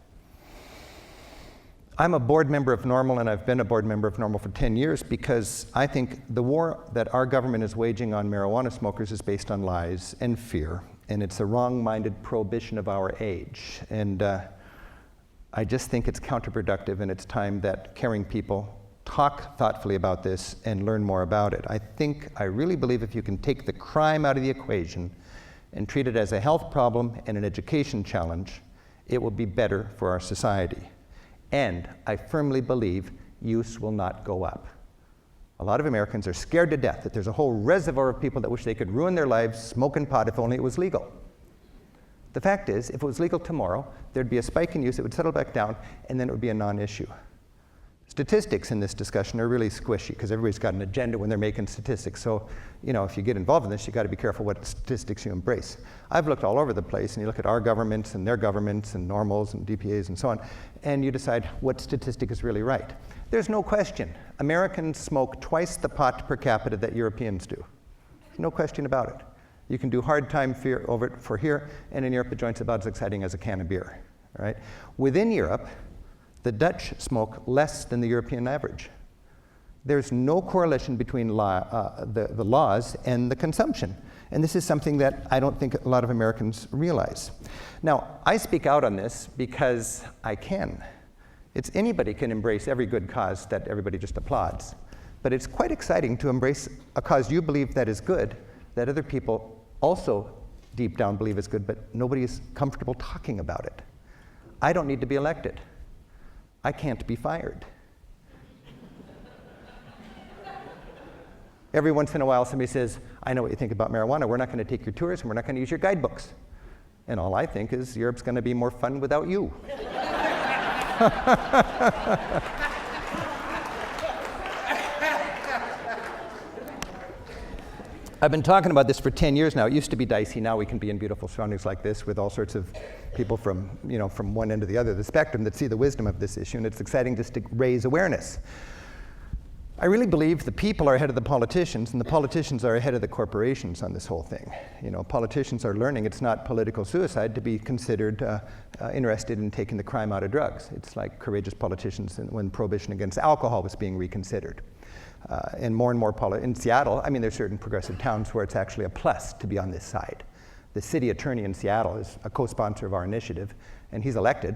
I'm a board member of NORML, and I've been a board member of NORML for 10 years because I think the war that our government is waging on marijuana smokers is based on lies and fear, and it's a wrong-minded prohibition of our age. And I just think it's counterproductive, and it's time that caring people talk thoughtfully about this and learn more about it. I really believe if you can take the crime out of the equation and treat it as a health problem and an education challenge, it will be better for our society. And I firmly believe use will not go up. A lot of Americans are scared to death that there's a whole reservoir of people that wish they could ruin their lives smoking pot if only it was legal. The fact is, if it was legal tomorrow, there'd be a spike in use, it would settle back down, and then it would be a non-issue. Statistics in this discussion are really squishy because everybody's got an agenda when they're making statistics. So, if you get involved in this, you got to be careful what statistics you embrace. I've looked all over the place, and you look at our governments and their governments and normals and DPAs and so on, and you decide what statistic is really right. There's no question. Americans smoke twice the pot per capita that Europeans do. No question about it. You can do hard time for here, and in Europe the joint's about as exciting as a can of beer. Right? Within Europe, the Dutch smoke less than the European average. There's no correlation between the laws and the consumption. And this is something that I don't think a lot of Americans realize. Now, I speak out on this because I can. Anybody can embrace every good cause that everybody just applauds. But it's quite exciting to embrace a cause you believe that is good, that other people also deep down believe is good, but nobody is comfortable talking about it. I don't need to be elected. I can't be fired. Every once in a while, somebody says, I know what you think about marijuana. We're not going to take your tours, and we're not going to use your guidebooks. And all I think is Europe's going to be more fun without you. I've been talking about this for 10 years now. It used to be dicey. Now we can be in beautiful surroundings like this with all sorts of people from one end to the other of the spectrum that see the wisdom of this issue, and it's exciting just to raise awareness. I really believe the people are ahead of the politicians, and the politicians are ahead of the corporations on this whole thing. Politicians are learning it's not political suicide to be considered interested in taking the crime out of drugs. It's like courageous politicians when prohibition against alcohol was being reconsidered. And more in Seattle, there's certain progressive towns where it's actually a plus to be on this side. The city attorney in Seattle is a co-sponsor of our initiative, and he's elected.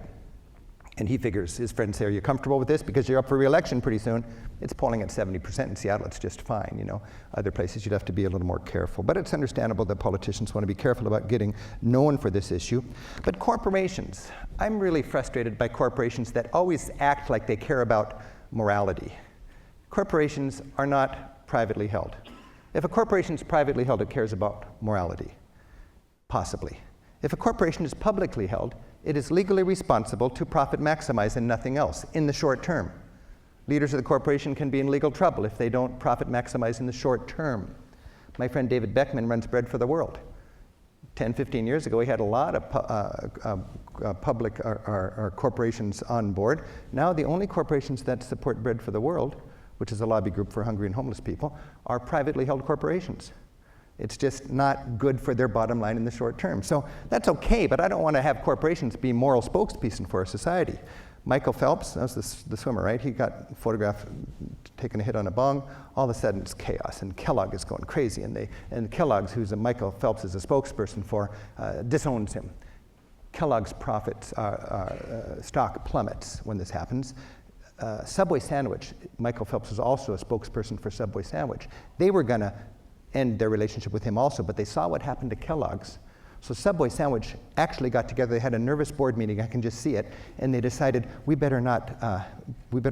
And he figures, his friends say, are you comfortable with this? Because you're up for re-election pretty soon. It's polling at 70% in Seattle. It's just fine, Other places you'd have to be a little more careful. But it's understandable that politicians want to be careful about getting known for this issue. But corporations, I'm really frustrated by corporations that always act like they care about morality. Corporations are not privately held. If a corporation is privately held, it cares about morality, possibly. If a corporation is publicly held, it is legally responsible to profit maximize and nothing else in the short term. Leaders of the corporation can be in legal trouble if they don't profit maximize in the short term. My friend David Beckman runs Bread for the World. 10, 15 years ago, he had a lot of public or corporations on board. Now the only corporations that support Bread for the World, which is a lobby group for hungry and homeless people, are privately held corporations. It's just not good for their bottom line in the short term. So that's okay, but I don't want to have corporations be moral spokespeople for our society. Michael Phelps, that was the swimmer, right? He got photographed taking a hit on a bong. All of a sudden it's chaos, and Kellogg is going crazy, and Kellogg's, Michael Phelps is a spokesperson for, disowns him. Kellogg's profits, stock plummets when this happens. Subway Sandwich, Michael Phelps was also a spokesperson for Subway Sandwich. They were going to end their relationship with him also, but they saw what happened to Kellogg's. So Subway Sandwich actually got together. They had a nervous board meeting. I can just see it. And they decided, we better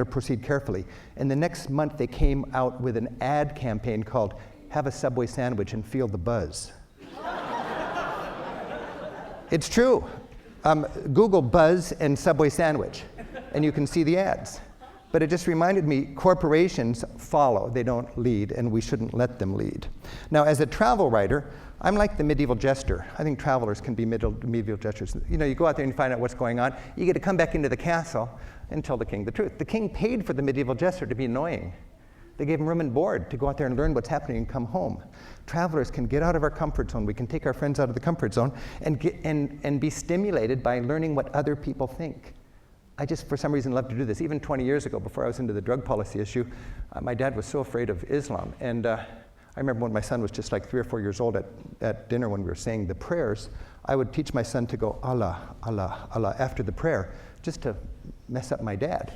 proceed carefully. And the next month, they came out with an ad campaign called Have a Subway Sandwich and Feel the Buzz. It's true. Google Buzz and Subway Sandwich, and you can see the ads. But it just reminded me, corporations follow, they don't lead, and we shouldn't let them lead. Now, as a travel writer, I'm like the medieval jester. I think travelers can be medieval jesters. You go out there and find out what's going on. You get to come back into the castle and tell the king the truth. The king paid for the medieval jester to be annoying. They gave him room and board to go out there and learn what's happening and come home. Travelers can get out of our comfort zone. We can take our friends out of the comfort zone and be stimulated by learning what other people think. I just, for some reason, love to do this. Even 20 years ago, before I was into the drug policy issue, my dad was so afraid of Islam. And I remember when my son was just like 3 or 4 years old at dinner when we were saying the prayers, I would teach my son to go, Allah, Allah, Allah, after the prayer, just to mess up my dad.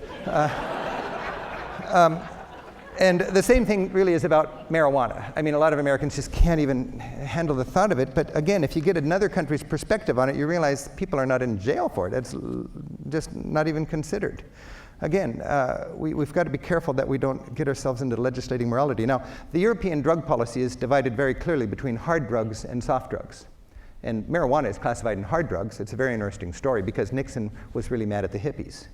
And the same thing really is about marijuana. A lot of Americans just can't even handle the thought of it. But again, if you get another country's perspective on it, you realize people are not in jail for it. It's just not even considered. Again, we've got to be careful that we don't get ourselves into legislating morality. Now, the European drug policy is divided very clearly between hard drugs and soft drugs. And marijuana is classified in hard drugs. It's a very interesting story because Nixon was really mad at the hippies,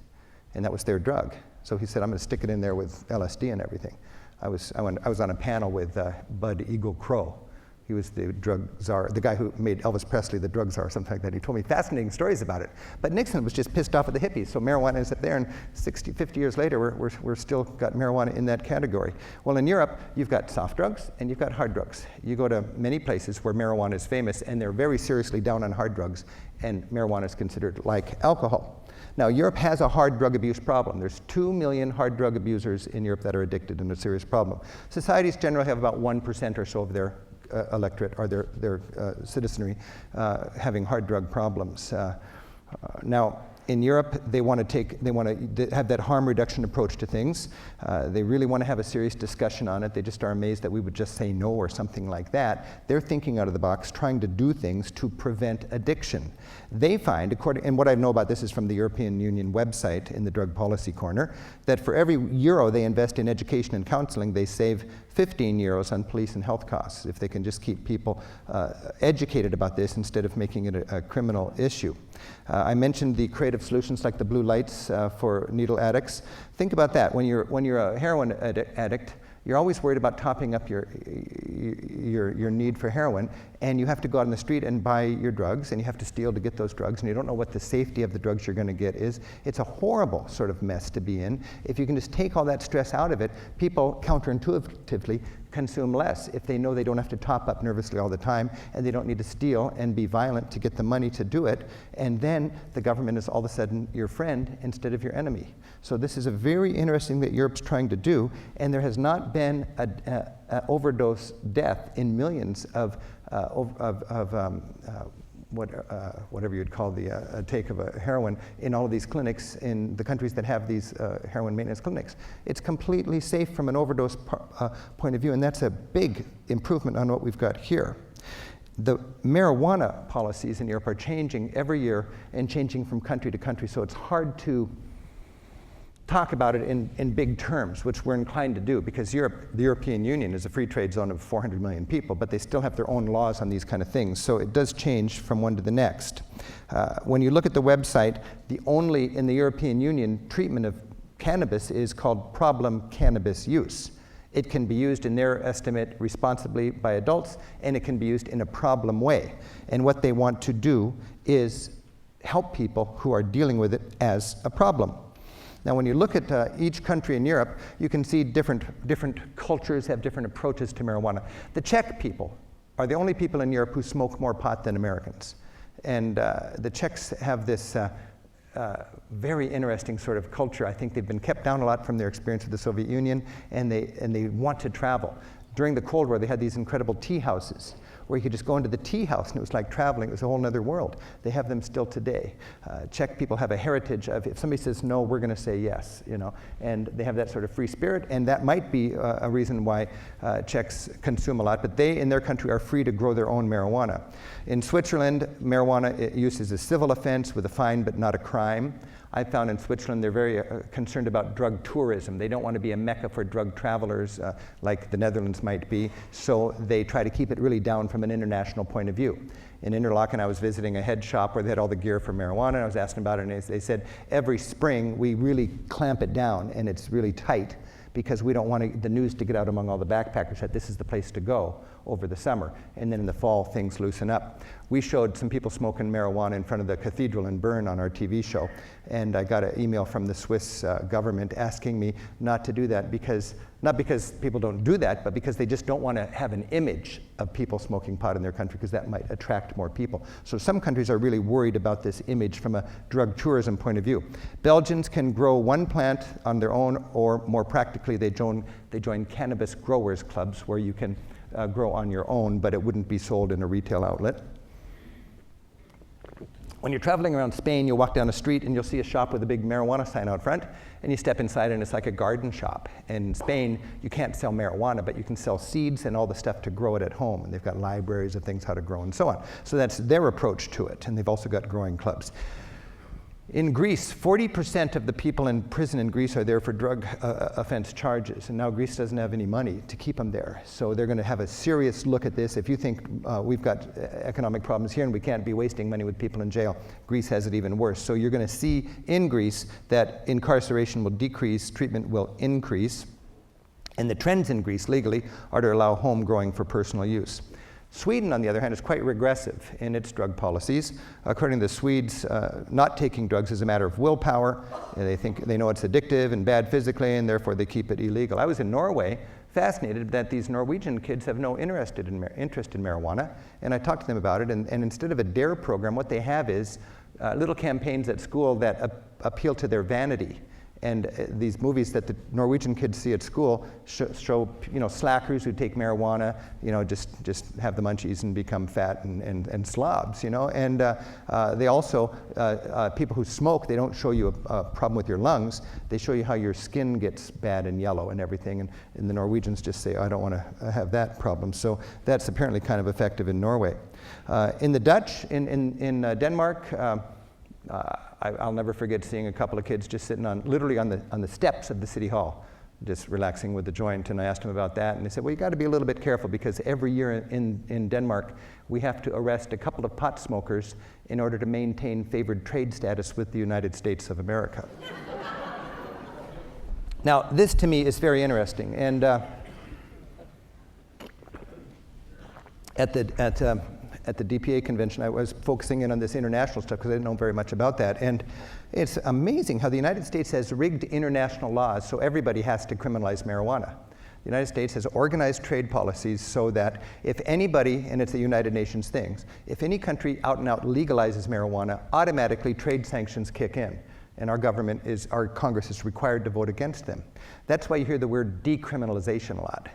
and that was their drug. So he said, I'm going to stick it in there with LSD and everything. I was on a panel with Bud Eagle Crow. He was the drug czar, the guy who made Elvis Presley the drug czar or something like that. He told me fascinating stories about it. But Nixon was just pissed off at the hippies, so marijuana is up there, and 50 years later, we're still got marijuana in that category. Well, in Europe, you've got soft drugs and you've got hard drugs. You go to many places where marijuana is famous, and they're very seriously down on hard drugs, and marijuana is considered like alcohol. Now, Europe has a hard drug abuse problem. There's 2 million hard drug abusers in Europe that are addicted, and a serious problem. Societies generally have about 1% or so of their electorate or their citizenry having hard drug problems. Now, in Europe, they want to have that harm reduction approach to things. They really want to have a serious discussion on it. They just are amazed that we would just say no or something like that. They're thinking out of the box, trying to do things to prevent addiction. They find, and what I know about this is from the European Union website in the drug policy corner, that for every euro they invest in education and counseling, they save 15 euros on police and health costs if they can just keep people educated about this instead of making it a criminal issue. I mentioned the creative solutions like the blue lights for needle addicts. Think about that. When you're a heroin addict, you're always worried about topping up your need for heroin, and you have to go out on the street and buy your drugs, and you have to steal to get those drugs, and you don't know what the safety of the drugs you're going to get is. It's a horrible sort of mess to be in. If you can just take all that stress out of it, people counterintuitively consume less if they know they don't have to top up nervously all the time, and they don't need to steal and be violent to get the money to do it, and then the government is all of a sudden your friend instead of your enemy. So this is a very interesting that Europe's trying to do, and there has not been an overdose death in millions of whatever you'd call the take of a heroin in all of these clinics in the countries that have these heroin maintenance clinics. It's completely safe from an overdose point of view, and that's a big improvement on what we've got here. The marijuana policies in Europe are changing every year and changing from country to country, so it's hard to talk about it in big terms, which we're inclined to do, because the European Union is a free trade zone of 400 million people, but they still have their own laws on these kind of things, so it does change from one to the next. When you look at the website, the only, in the European Union, treatment of cannabis is called problem cannabis use. It can be used, in their estimate, responsibly by adults, and it can be used in a problem way. And what they want to do is help people who are dealing with it as a problem. Now, when you look at each country in Europe, you can see different cultures have different approaches to marijuana. The Czech people are the only people in Europe who smoke more pot than Americans. And the Czechs have this very interesting sort of culture. I think they've been kept down a lot from their experience with the Soviet Union, and they want to travel. During the Cold War, they had these incredible tea houses where you could just go into the tea house and it was like traveling. It was a whole other world. They have them still today. Czech people have a heritage of, if somebody says no, we're going to say yes, you know, and they have that sort of free spirit, and that might be a reason why Czechs consume a lot, but they in their country are free to grow their own marijuana. In Switzerland, marijuana use is a civil offense with a fine but not a crime. I found in Switzerland they're very concerned about drug tourism. They don't want to be a mecca for drug travelers like the Netherlands might be, so they try to keep it really down from an international point of view. In Interlaken, I was visiting a head shop where they had all the gear for marijuana, and I was asking about it, and they said every spring we really clamp it down, and it's really tight because we don't want the news to get out among all the backpackers that this is the place to go over the summer. And then in the fall, things loosen up. We showed some people smoking marijuana in front of the cathedral in Bern on our TV show. And I got an email from the Swiss government asking me not to do that because, not because people don't do that, but because they just don't want to have an image of people smoking pot in their country because that might attract more people. So some countries are really worried about this image from a drug tourism point of view. Belgians can grow one plant on their own, or more practically, they join cannabis growers clubs where you can grow on your own, but it wouldn't be sold in a retail outlet. When you're traveling around Spain, you'll walk down a street and you'll see a shop with a big marijuana sign out front, and you step inside and it's like a garden shop. In Spain, you can't sell marijuana, but you can sell seeds and all the stuff to grow it at home, and they've got libraries of things how to grow and so on. So that's their approach to it, and they've also got growing clubs. In Greece, 40% of the people in prison in Greece are there for drug offense charges, and now Greece doesn't have any money to keep them there. So they're going to have a serious look at this. If you think we've got economic problems here and we can't be wasting money with people in jail, Greece has it even worse. So you're going to see in Greece that incarceration will decrease, treatment will increase, and the trends in Greece legally are to allow home growing for personal use. Sweden, on the other hand, is quite regressive in its drug policies. According to the Swedes, not taking drugs is a matter of willpower. They know it's addictive and bad physically, and therefore they keep it illegal. I was in Norway, fascinated that these Norwegian kids have no interest in marijuana, and I talked to them about it, and instead of a DARE program, what they have is little campaigns at school that appeal to their vanity. And these movies that the Norwegian kids see at school show slackers who take marijuana, just have the munchies and become fat and slobs, And they also, people who smoke, they don't show you a problem with your lungs. They show you how your skin gets bad and yellow and everything. And the Norwegians just say, I don't want to have that problem. So that's apparently kind of effective in Norway. In the Dutch, in Denmark, I'll never forget seeing a couple of kids just sitting literally on the steps of the city hall, just relaxing with the joint. And I asked them about that, and they said, well, you got to be a little bit careful because every year in Denmark, we have to arrest a couple of pot smokers in order to maintain favored trade status with the United States of America. Now, this to me is very interesting. And at the DPA convention, I was focusing in on this international stuff because I didn't know very much about that. And it's amazing how the United States has rigged international laws so everybody has to criminalize marijuana. The United States has organized trade policies so that if anybody, and it's a United Nations thing, if any country out and out legalizes marijuana, automatically trade sanctions kick in. And our Congress is required to vote against them. That's why you hear the word decriminalization a lot.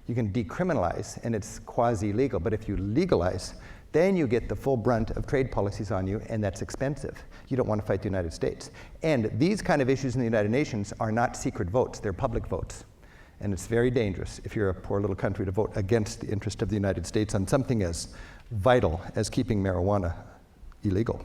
You can decriminalize and it's quasi-legal, but if you legalize, then you get the full brunt of trade policies on you, and that's expensive. You don't want to fight the United States. And these kind of issues in the United Nations are not secret votes, they're public votes. And it's very dangerous if you're a poor little country to vote against the interest of the United States on something as vital as keeping marijuana illegal.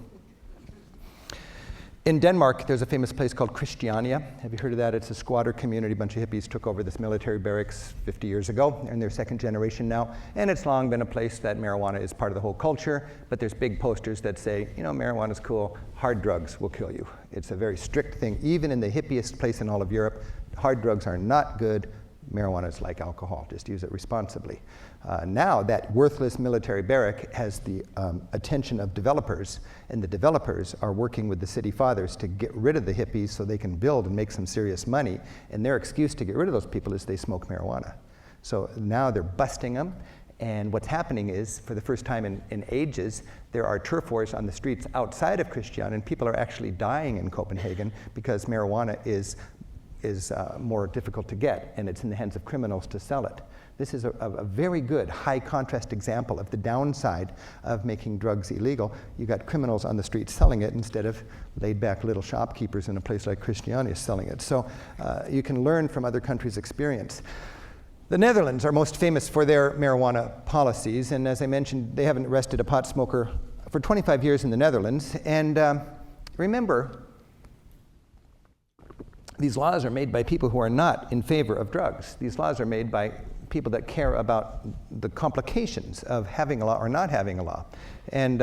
In Denmark, there's a famous place called Christiania. Have you heard of that? It's a squatter community. A bunch of hippies took over this military barracks 50 years ago. They're in their second generation now. And it's long been a place that marijuana is part of the whole culture. But there's big posters that say, marijuana's cool, hard drugs will kill you. It's a very strict thing. Even in the hippiest place in all of Europe, hard drugs are not good. Marijuana is like alcohol, just use it responsibly. Now that worthless military barrack has the attention of developers, and the developers are working with the city fathers to get rid of the hippies so they can build and make some serious money, and their excuse to get rid of those people is they smoke marijuana. So now they're busting them, and what's happening is, for the first time in ages, there are turf wars on the streets outside of Christiania, and people are actually dying in Copenhagen because marijuana is more difficult to get, and it's in the hands of criminals to sell it. This is a very good high contrast example of the downside of making drugs illegal. You got criminals on the street selling it instead of laid back little shopkeepers in a place like Christiania selling it. So you can learn from other countries' experience. The Netherlands are most famous for their marijuana policies, and as I mentioned, they haven't arrested a pot smoker for 25 years in the Netherlands. And remember, these laws are made by people who are not in favor of drugs. These laws are made by people that care about the complications of having a law or not having a law. And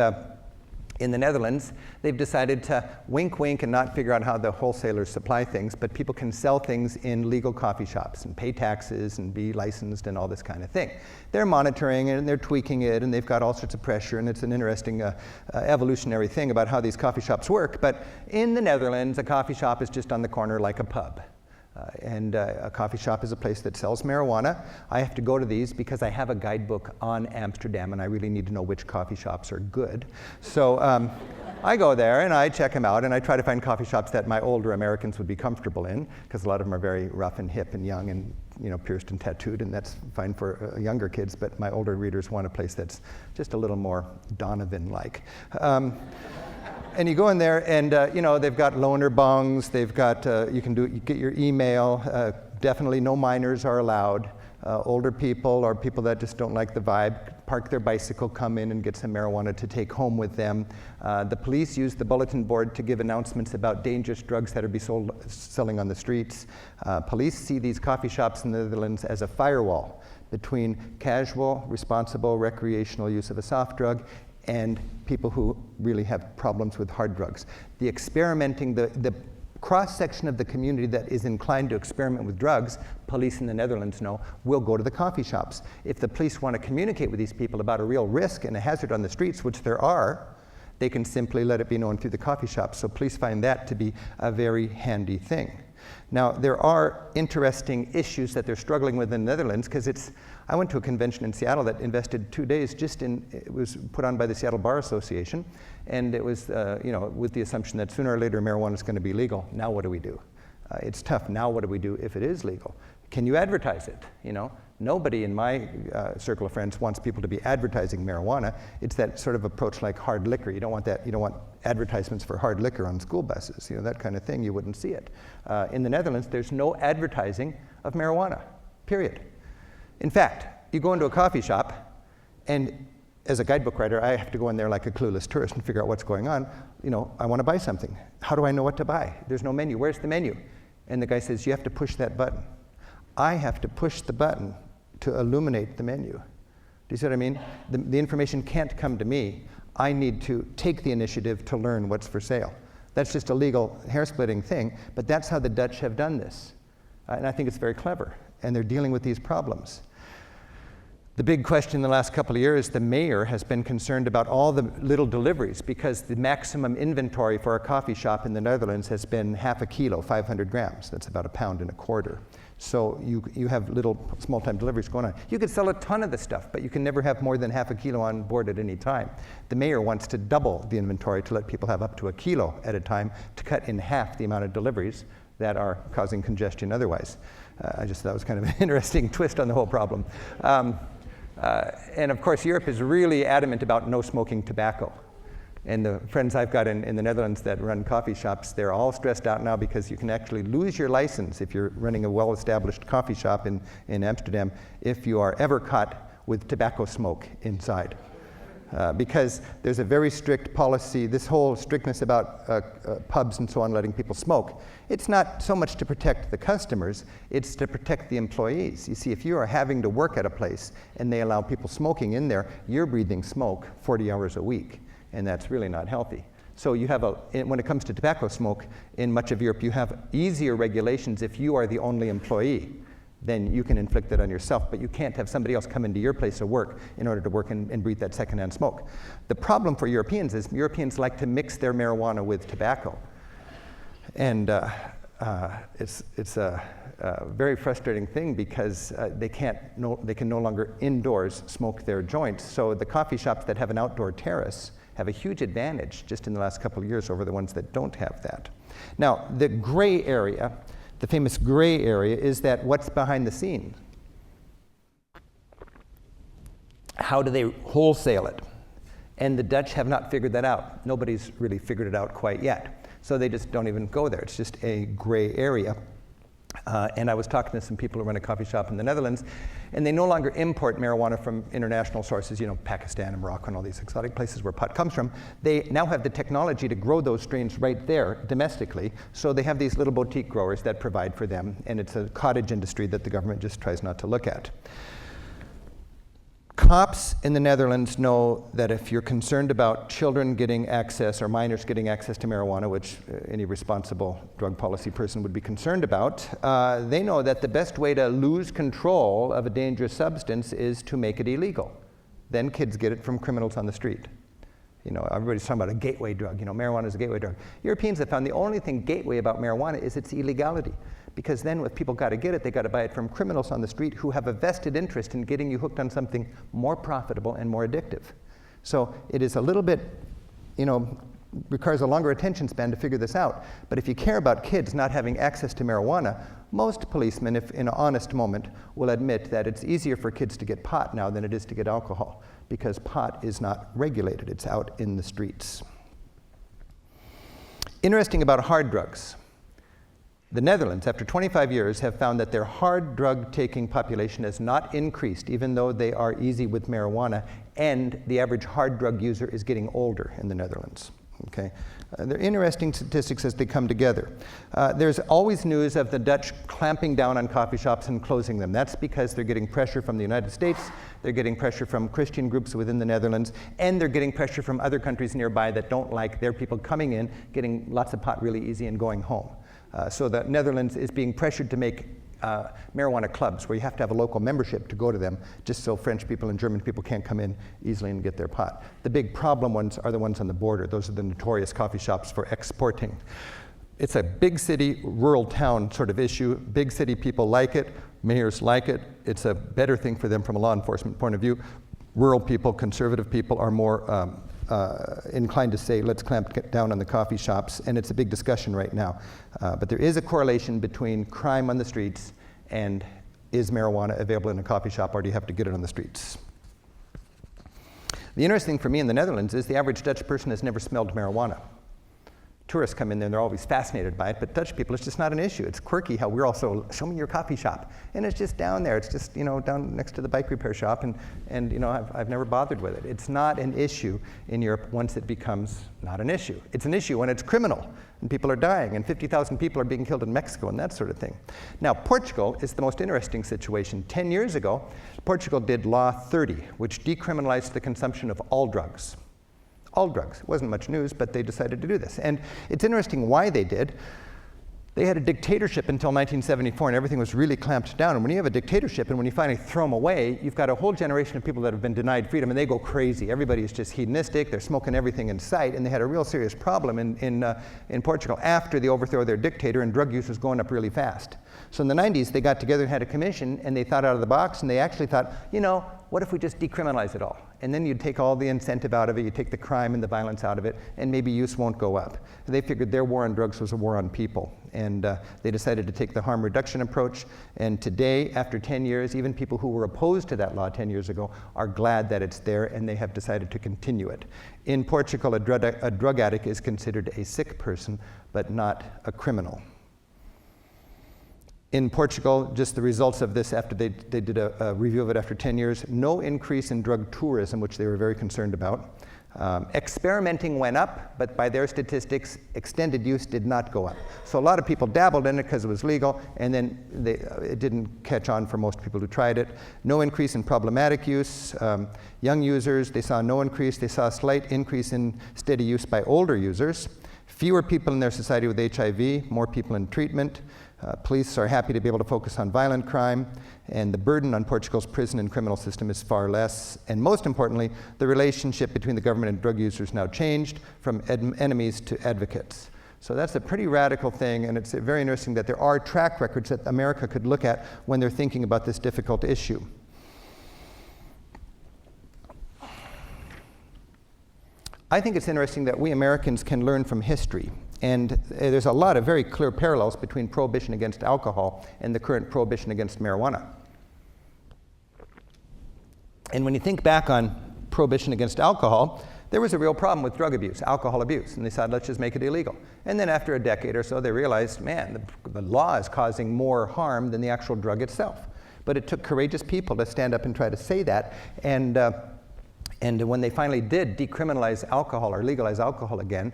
in the Netherlands, they've decided to wink, wink, and not figure out how the wholesalers supply things, but people can sell things in legal coffee shops and pay taxes and be licensed and all this kind of thing. They're monitoring it and they're tweaking it, and they've got all sorts of pressure, and it's an interesting evolutionary thing about how these coffee shops work. But in the Netherlands, a coffee shop is just on the corner like a pub. And a coffee shop is a place that sells marijuana. I have to go to these because I have a guidebook on Amsterdam and I really need to know which coffee shops are good. So I go there and I check them out, and I try to find coffee shops that my older Americans would be comfortable in, because a lot of them are very rough and hip and young and pierced and tattooed, and that's fine for younger kids, but my older readers want a place that's just a little more Donovan-like. And you go in there, and they've got loaner bungs. They've got you get your email. Definitely no minors are allowed. older people or people that just don't like the vibe park their bicycle, come in and get some marijuana to take home with them. The police use the bulletin board to give announcements about dangerous drugs that are selling on the streets. Police see these coffee shops in the Netherlands as a firewall between casual, responsible, recreational use of a soft drug and people who really have problems with hard drugs. The experimenting, the cross-section of the community that is inclined to experiment with drugs, police in the Netherlands know, will go to the coffee shops. If the police want to communicate with these people about a real risk and a hazard on the streets, which there are, they can simply let it be known through the coffee shops. So police find that to be a very handy thing. Now, there are interesting issues that they're struggling with in the Netherlands, because I went to a convention in Seattle that invested 2 days it was put on by the Seattle Bar Association, and it was, with the assumption that sooner or later marijuana is going to be legal. Now what do we do? It's tough. Now what do we do if it is legal? Can you advertise it? Nobody in my circle of friends wants people to be advertising marijuana. It's that sort of approach like hard liquor. You don't want that. You don't want advertisements for hard liquor on school buses. That kind of thing. You wouldn't see it. In the Netherlands, there's no advertising of marijuana, period. In fact, you go into a coffee shop, and as a guidebook writer, I have to go in there like a clueless tourist and figure out what's going on. I want to buy something. How do I know what to buy? There's no menu. Where's the menu? And the guy says, you have to push that button. I have to push the button to illuminate the menu. Do you see what I mean? The information can't come to me. I need to take the initiative to learn what's for sale. That's just a legal hair-splitting thing, but that's how the Dutch have done this. And I think it's very clever, and they're dealing with these problems. The big question in the last couple of years, the mayor has been concerned about all the little deliveries, because the maximum inventory for a coffee shop in the Netherlands has been half a kilo, 500 grams. That's about 1.25 pounds. So you have little small-time deliveries going on. You could sell a ton of the stuff, but you can never have more than half a kilo on board at any time. The mayor wants to double the inventory to let people have up to a kilo at a time, to cut in half the amount of deliveries that are causing congestion otherwise. I just thought that was kind of an interesting twist on the whole problem. And of course, Europe is really adamant about no smoking tobacco. And the friends I've got in the Netherlands that run coffee shops, they're all stressed out now because you can actually lose your license if you're running a well-established coffee shop in Amsterdam if you are ever caught with tobacco smoke inside. Because there's a very strict policy, this whole strictness about pubs and so on letting people smoke. It's not so much to protect the customers, it's to protect the employees. You see, if you are having to work at a place and they allow people smoking in there, you're breathing smoke 40 hours a week, and that's really not healthy. So you have when it comes to tobacco smoke, in much of Europe, you have easier regulations if you are the only employee. Then you can inflict that on yourself, but you can't have somebody else come into your place of work in order to work and breathe that secondhand smoke. The problem for Europeans is Europeans like to mix their marijuana with tobacco. And it's a very frustrating thing because they can no longer indoors smoke their joints. So the coffee shops that have an outdoor terrace have a huge advantage just in the last couple of years over the ones that don't have that. Now, the gray area, the famous gray area, is that what's behind the scenes? How do they wholesale it? And the Dutch have not figured that out. Nobody's really figured it out quite yet. So they just don't even go there. It's just a gray area. And I was talking to some people who run a coffee shop in the Netherlands, and they no longer import marijuana from international sources, Pakistan and Morocco and all these exotic places where pot comes from. They now have the technology to grow those strains right there domestically, so they have these little boutique growers that provide for them, and it's a cottage industry that the government just tries not to look at. Cops in the Netherlands know that if you're concerned about children getting access or minors getting access to marijuana, which any responsible drug policy person would be concerned about, they know that the best way to lose control of a dangerous substance is to make it illegal. Then kids get it from criminals on the street. Everybody's talking about a gateway drug. Marijuana is a gateway drug. Europeans have found the only thing gateway about marijuana is its illegality. Because then if people got to get it, they got to buy it from criminals on the street who have a vested interest in getting you hooked on something more profitable and more addictive. So it is a little bit, requires a longer attention span to figure this out. But if you care about kids not having access to marijuana, most policemen, if in an honest moment, will admit that it's easier for kids to get pot now than it is to get alcohol, because pot is not regulated. It's out in the streets. Interesting about hard drugs. The Netherlands, after 25 years, have found that their hard drug-taking population has not increased, even though they are easy with marijuana, and the average hard drug user is getting older in the Netherlands. Okay? They're interesting statistics as they come together. There's always news of the Dutch clamping down on coffee shops and closing them. That's because they're getting pressure from the United States, they're getting pressure from Christian groups within the Netherlands, and they're getting pressure from other countries nearby that don't like their people coming in, getting lots of pot really easy and going home. So the Netherlands is being pressured to make marijuana clubs where you have to have a local membership to go to them, just so French people and German people can't come in easily and get their pot. The big problem ones are the ones on the border. Those are the notorious coffee shops for exporting. It's a big city, rural town sort of issue. Big city people like it, mayors like it. It's a better thing for them from a law enforcement point of view. Rural people, conservative people are more inclined to say, let's clamp down on the coffee shops, and it's a big discussion right now. But there is a correlation between crime on the streets and is marijuana available in a coffee shop, or do you have to get it on the streets? The interesting thing for me in the Netherlands is the average Dutch person has never smelled marijuana. Tourists come in there and they're always fascinated by it, but Dutch people, it's just not an issue. It's quirky how we're also, show me your coffee shop. And it's just down there. It's just, down next to the bike repair shop, and I've never bothered with it. It's not an issue in Europe once it becomes not an issue. It's an issue when it's criminal, and people are dying, and 50,000 people are being killed in Mexico, and that sort of thing. Now, Portugal is the most interesting situation. 10 years ago, Portugal did Law 30, which decriminalized the consumption of all drugs. All drugs. It wasn't much news, but they decided to do this. And it's interesting why they did. They had a dictatorship until 1974, and everything was really clamped down. And when you have a dictatorship, and when you finally throw them away, you've got a whole generation of people that have been denied freedom, and they go crazy. Everybody is just hedonistic. They're smoking everything in sight, and they had a real serious problem in Portugal after the overthrow of their dictator, and drug use was going up really fast. So in the 90s, they got together and had a commission, and they thought out of the box, and they actually thought, what if we just decriminalize it all? And then you'd take all the incentive out of it, you take the crime and the violence out of it, and maybe use won't go up. They figured their war on drugs was a war on people, and they decided to take the harm reduction approach. And today, after 10 years, even people who were opposed to that law 10 years ago are glad that it's there, and they have decided to continue it. In Portugal, a drug addict is considered a sick person, but not a criminal. In Portugal, just the results of this after they did a review of it after 10 years, no increase in drug tourism, which they were very concerned about. Experimenting went up, but by their statistics, extended use did not go up. So a lot of people dabbled in it because it was legal, and then it didn't catch on for most people who tried it. No increase in problematic use. Young users, they saw no increase. They saw a slight increase in steady use by older users. Fewer people in their society with HIV, more people in treatment. Police are happy to be able to focus on violent crime, and the burden on Portugal's prison and criminal system is far less. And most importantly, the relationship between the government and drug users now changed from enemies to advocates. So that's a pretty radical thing, and it's very interesting that there are track records that America could look at when they're thinking about this difficult issue. I think it's interesting that we Americans can learn from history. And there's a lot of very clear parallels between prohibition against alcohol and the current prohibition against marijuana. And when you think back on prohibition against alcohol, there was a real problem with drug abuse, alcohol abuse, and they said, let's just make it illegal. And then after a decade or so, they realized, man, the law is causing more harm than the actual drug itself. But it took courageous people to stand up and try to say that. And when they finally did decriminalize alcohol or legalize alcohol again,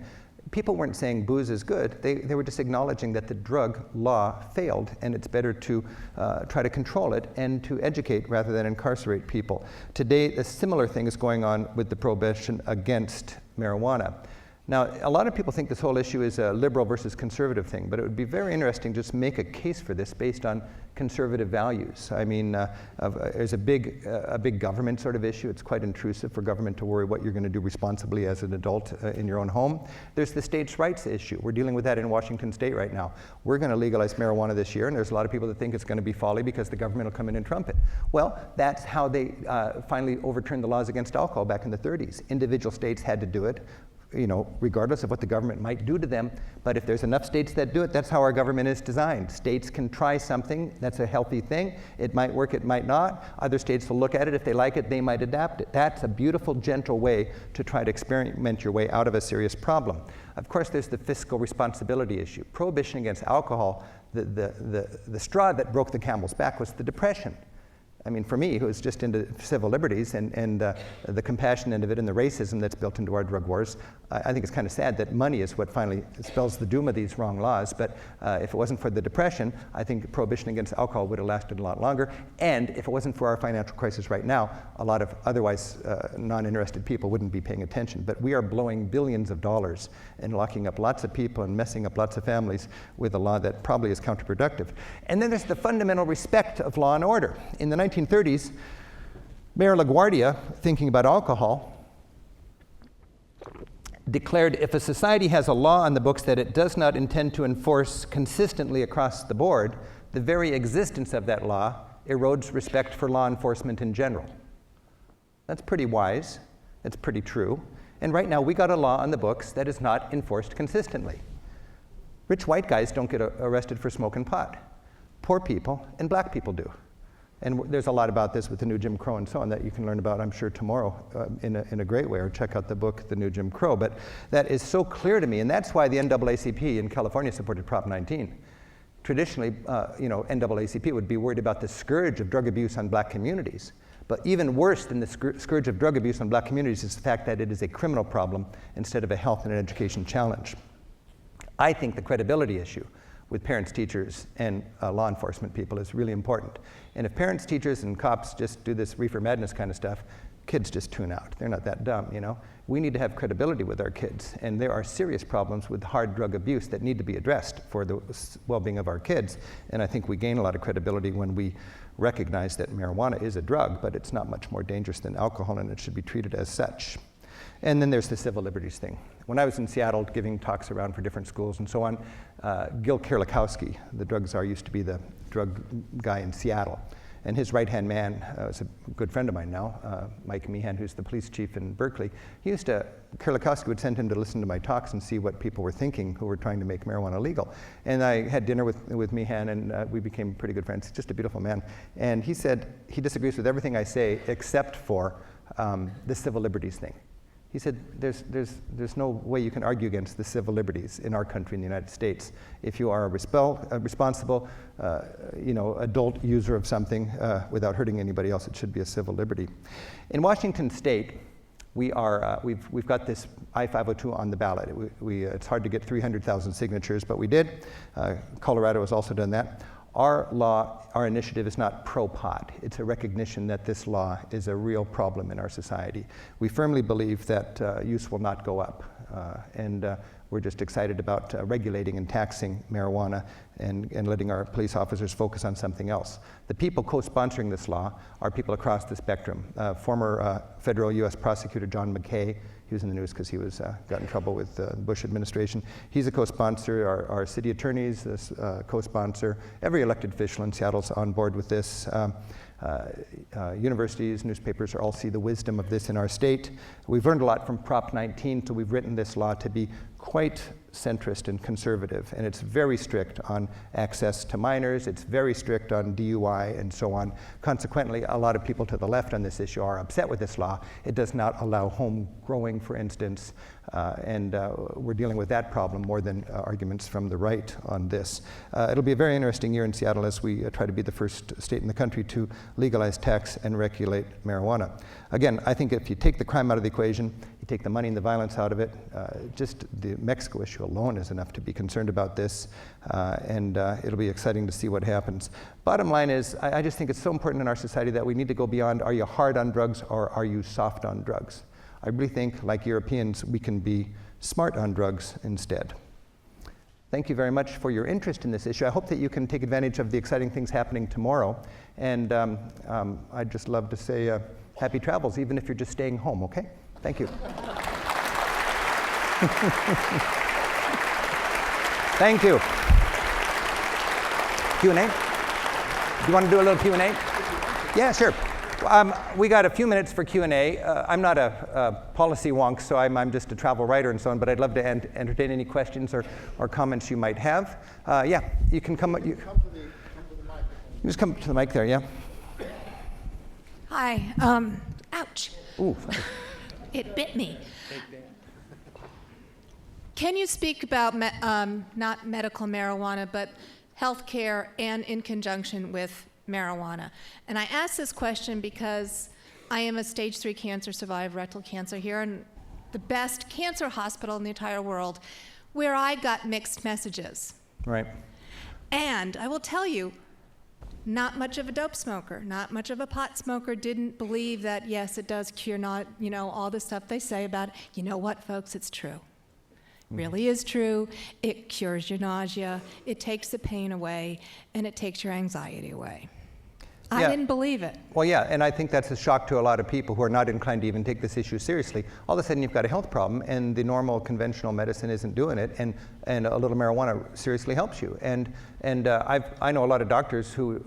people weren't saying booze is good. They were just acknowledging that the drug law failed, and it's better to try to control it and to educate rather than incarcerate people. Today, a similar thing is going on with the prohibition against marijuana. Now, a lot of people think this whole issue is a liberal versus conservative thing, but it would be very interesting to just make a case for this based on conservative values. I mean, there's a big government sort of issue. It's quite intrusive for government to worry what you're going to do responsibly as an adult in your own home. There's the states' rights issue. We're dealing with that in Washington State right now. We're going to legalize marijuana this year, and there's a lot of people that think it's going to be folly because the government will come in and trump it. Well, that's how they finally overturned the laws against alcohol back in the 30s. Individual states had to do it, regardless of what the government might do to them. But if there's enough states that do it, that's how our government is designed. States can try something. That's a healthy thing. It might work, it might not. Other states will look at it. If they like it, they might adapt it. That's a beautiful, gentle way to try to experiment your way out of a serious problem. Of course, there's the fiscal responsibility issue. Prohibition against alcohol the straw that broke the camel's back was the Depression. I mean, for me, who was just into civil liberties and the compassion end of it and the racism that's built into our drug wars, I think it's kind of sad that money is what finally spells the doom of these wrong laws. But if it wasn't for the Depression, I think prohibition against alcohol would have lasted a lot longer. And if it wasn't for our financial crisis right now, a lot of otherwise non-interested people wouldn't be paying attention. But we are blowing billions of dollars and locking up lots of people and messing up lots of families with a law that probably is counterproductive. And then there's the fundamental respect of law and order. In the 1930s, Mayor LaGuardia, thinking about alcohol, declared if a society has a law on the books that it does not intend to enforce consistently across the board, the very existence of that law erodes respect for law enforcement in general. That's pretty wise. That's pretty true. And right now, we got a law on the books that is not enforced consistently. Rich white guys don't get arrested for smoking pot. Poor people and black people do. And there's a lot about this with the new Jim Crow and so on that you can learn about, I'm sure, tomorrow in a great way, or check out the book, The New Jim Crow. But that is so clear to me, and that's why the NAACP in California supported Prop 19. Traditionally, NAACP would be worried about the scourge of drug abuse on black communities. But even worse than the scourge of drug abuse on black communities is the fact that it is a criminal problem instead of a health and an education challenge. I think the credibility issue with parents, teachers, and law enforcement people is really important. And if parents, teachers, and cops just do this reefer madness kind of stuff, kids just tune out. They're not that dumb, you know? We need to have credibility with our kids, and there are serious problems with hard drug abuse that need to be addressed for the well-being of our kids. And I think we gain a lot of credibility when we recognize that marijuana is a drug, but it's not much more dangerous than alcohol, and it should be treated as such. And then there's the civil liberties thing. When I was in Seattle giving talks around for different schools and so on, Gil Kierlikowski, the drug czar, used to be the drug guy in Seattle. And his right-hand man is a good friend of mine now, Mike Meehan, who's the police chief in Berkeley. Kierlikowski would send him to listen to my talks and see what people were thinking who were trying to make marijuana legal. And I had dinner with Meehan, and we became pretty good friends. He's just a beautiful man. And he said he disagrees with everything I say except for the civil liberties thing. He said, there's no way you can argue against the civil liberties in our country, in the United States. If you are a responsible, adult user of something without hurting anybody else, it should be a civil liberty. In Washington State, we've got this I-502 on the ballot. It's hard to get 300,000 signatures, but we did. Colorado has also done that. Our initiative is not pro-pot. It's a recognition that this law is a real problem in our society. We firmly believe that use will not go up. And we're just excited about regulating and taxing marijuana and letting our police officers focus on something else. The people co-sponsoring this law are people across the spectrum. Former federal U.S. prosecutor John McKay, he was in the news because he got in trouble with the Bush administration. He's a co-sponsor. Our city attorneys, co-sponsor. Every elected official in Seattle's on board with this. Universities, newspapers all see the wisdom of this in our state. We've learned a lot from Prop 19, so we've written this law to be quite centrist and conservative, and it's very strict on access to minors, it's very strict on DUI and so on. Consequently, a lot of people to the left on this issue are upset with this law. It does not allow home growing, for instance, and we're dealing with that problem more than arguments from the right on this. It'll be a very interesting year in Seattle as we try to be the first state in the country to legalize, tax, and regulate marijuana. Again, I think if you take the crime out of the equation, you take the money and the violence out of it, just the Mexico issue alone is enough to be concerned about this, and it'll be exciting to see what happens. Bottom line is, I just think it's so important in our society that we need to go beyond, are you hard on drugs or are you soft on drugs? I really think, like Europeans, we can be smart on drugs instead. Thank you very much for your interest in this issue. I hope that you can take advantage of the exciting things happening tomorrow, and I'd just love to say happy travels, even if you're just staying home, okay? Thank you. Thank you. Q&A? Do you want to do a little Q&A? Yeah, sure. We got a few minutes for Q&A. I'm not a policy wonk, so I'm just a travel writer and so on, but I'd love to entertain any questions or comments you might have. Yeah, you can come. You just come to the mic there, yeah? Hi. Ouch. Ooh. It bit me. Can you speak about not medical marijuana, but healthcare, and in conjunction with marijuana. And I ask this question because I am a stage 3 cancer survivor, rectal cancer, here in the best cancer hospital in the entire world, where I got mixed messages. Right. And I will tell you, not much of a dope smoker, not much of a pot smoker didn't believe that, yes, it does cure, not, all the stuff they say about it. You know what, folks, it's true. Really is true. It cures your nausea, it takes the pain away, and it takes your anxiety away. I Yeah. didn't believe it. Well, yeah, and I think that's a shock to a lot of people who are not inclined to even take this issue seriously. All of a sudden, you've got a health problem, and the normal conventional medicine isn't doing it, and a little marijuana seriously helps you. And I know a lot of doctors who,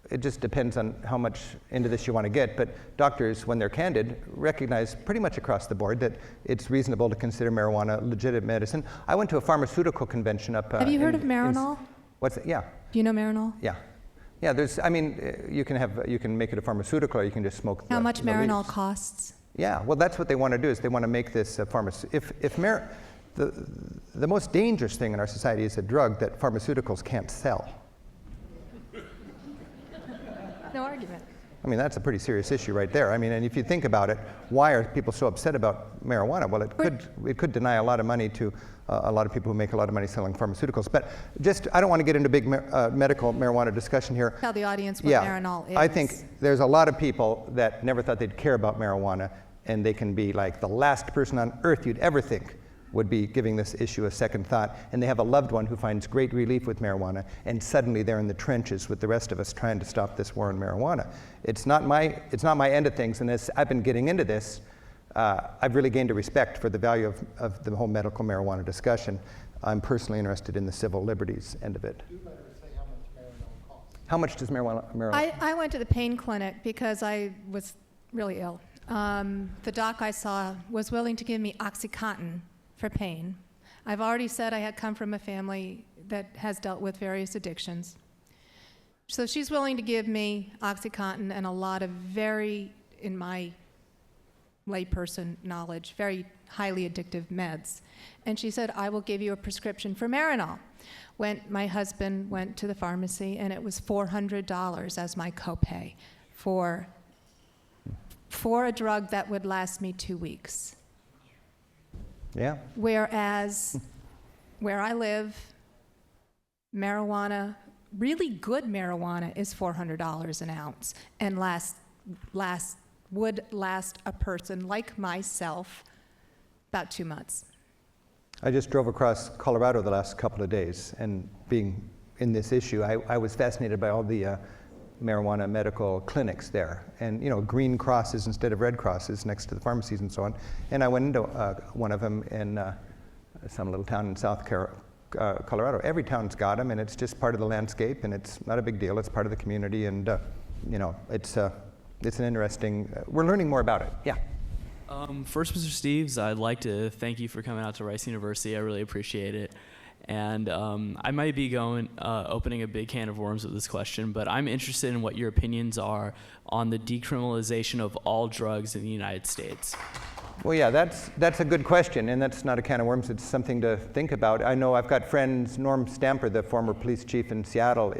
it just depends on how much into this you want to get, but doctors, when they're candid, recognize pretty much across the board that it's reasonable to consider marijuana legitimate medicine. I went to a pharmaceutical convention up. Have you heard of Marinol? What's it? Yeah. Do you know Marinol? Yeah. Yeah, you can make it a pharmaceutical, or you can just smoke How much the Marinol leaves. costs? Yeah, well, that's what they want to do, is they want to make this a pharmaceutical. The most dangerous thing in our society is a drug that pharmaceuticals can't sell. No argument. I mean, that's a pretty serious issue right there. I mean, and if you think about it, why are people so upset about marijuana? Well, it could deny a lot of money to a lot of people who make a lot of money selling pharmaceuticals. But I don't want to get into big medical marijuana discussion here. Tell the audience what Yeah, Marinol is. I think there's a lot of people that never thought they'd care about marijuana, and they can be like the last person on earth you'd ever think would be giving this issue a second thought, and they have a loved one who finds great relief with marijuana, and suddenly they're in the trenches with the rest of us trying to stop this war on marijuana. It's not my end of things, and as I've been getting into this, I've really gained a respect for the value of the whole medical marijuana discussion. I'm personally interested in the civil liberties end of it. Do better say how much Marinol costs. How much does marijuana? I went to the pain clinic because I was really ill. The doc I saw was willing to give me OxyContin for pain. I've already said I had come from a family that has dealt with various addictions. So she's willing to give me OxyContin and a lot of very, in my layperson knowledge, very highly addictive meds. And she said, I will give you a prescription for Marinol. My husband went to the pharmacy, and it was $400 as my copay for a drug that would last me 2 weeks. Yeah. Whereas where I live, marijuana, really good marijuana, is $400 an ounce and would last a person like myself about 2 months. I just drove across Colorado the last couple of days, and being in this issue, I was fascinated by all the marijuana medical clinics there, and green crosses instead of red crosses next to the pharmacies and so on. And I went into one of them in some little town in South Colorado. Every town's got them, and it's just part of the landscape, and it's not a big deal. It's part of the community, and it's an interesting. We're learning more about it. Yeah. First, Mr. Steves, I'd like to thank you for coming out to Rice University. I really appreciate it. And I might be opening a big can of worms with this question, but I'm interested in what your opinions are on the decriminalization of all drugs in the United States. Well, yeah, that's a good question, and that's not a can of worms. It's something to think about. I know I've got friends. Norm Stamper, the former police chief in Seattle,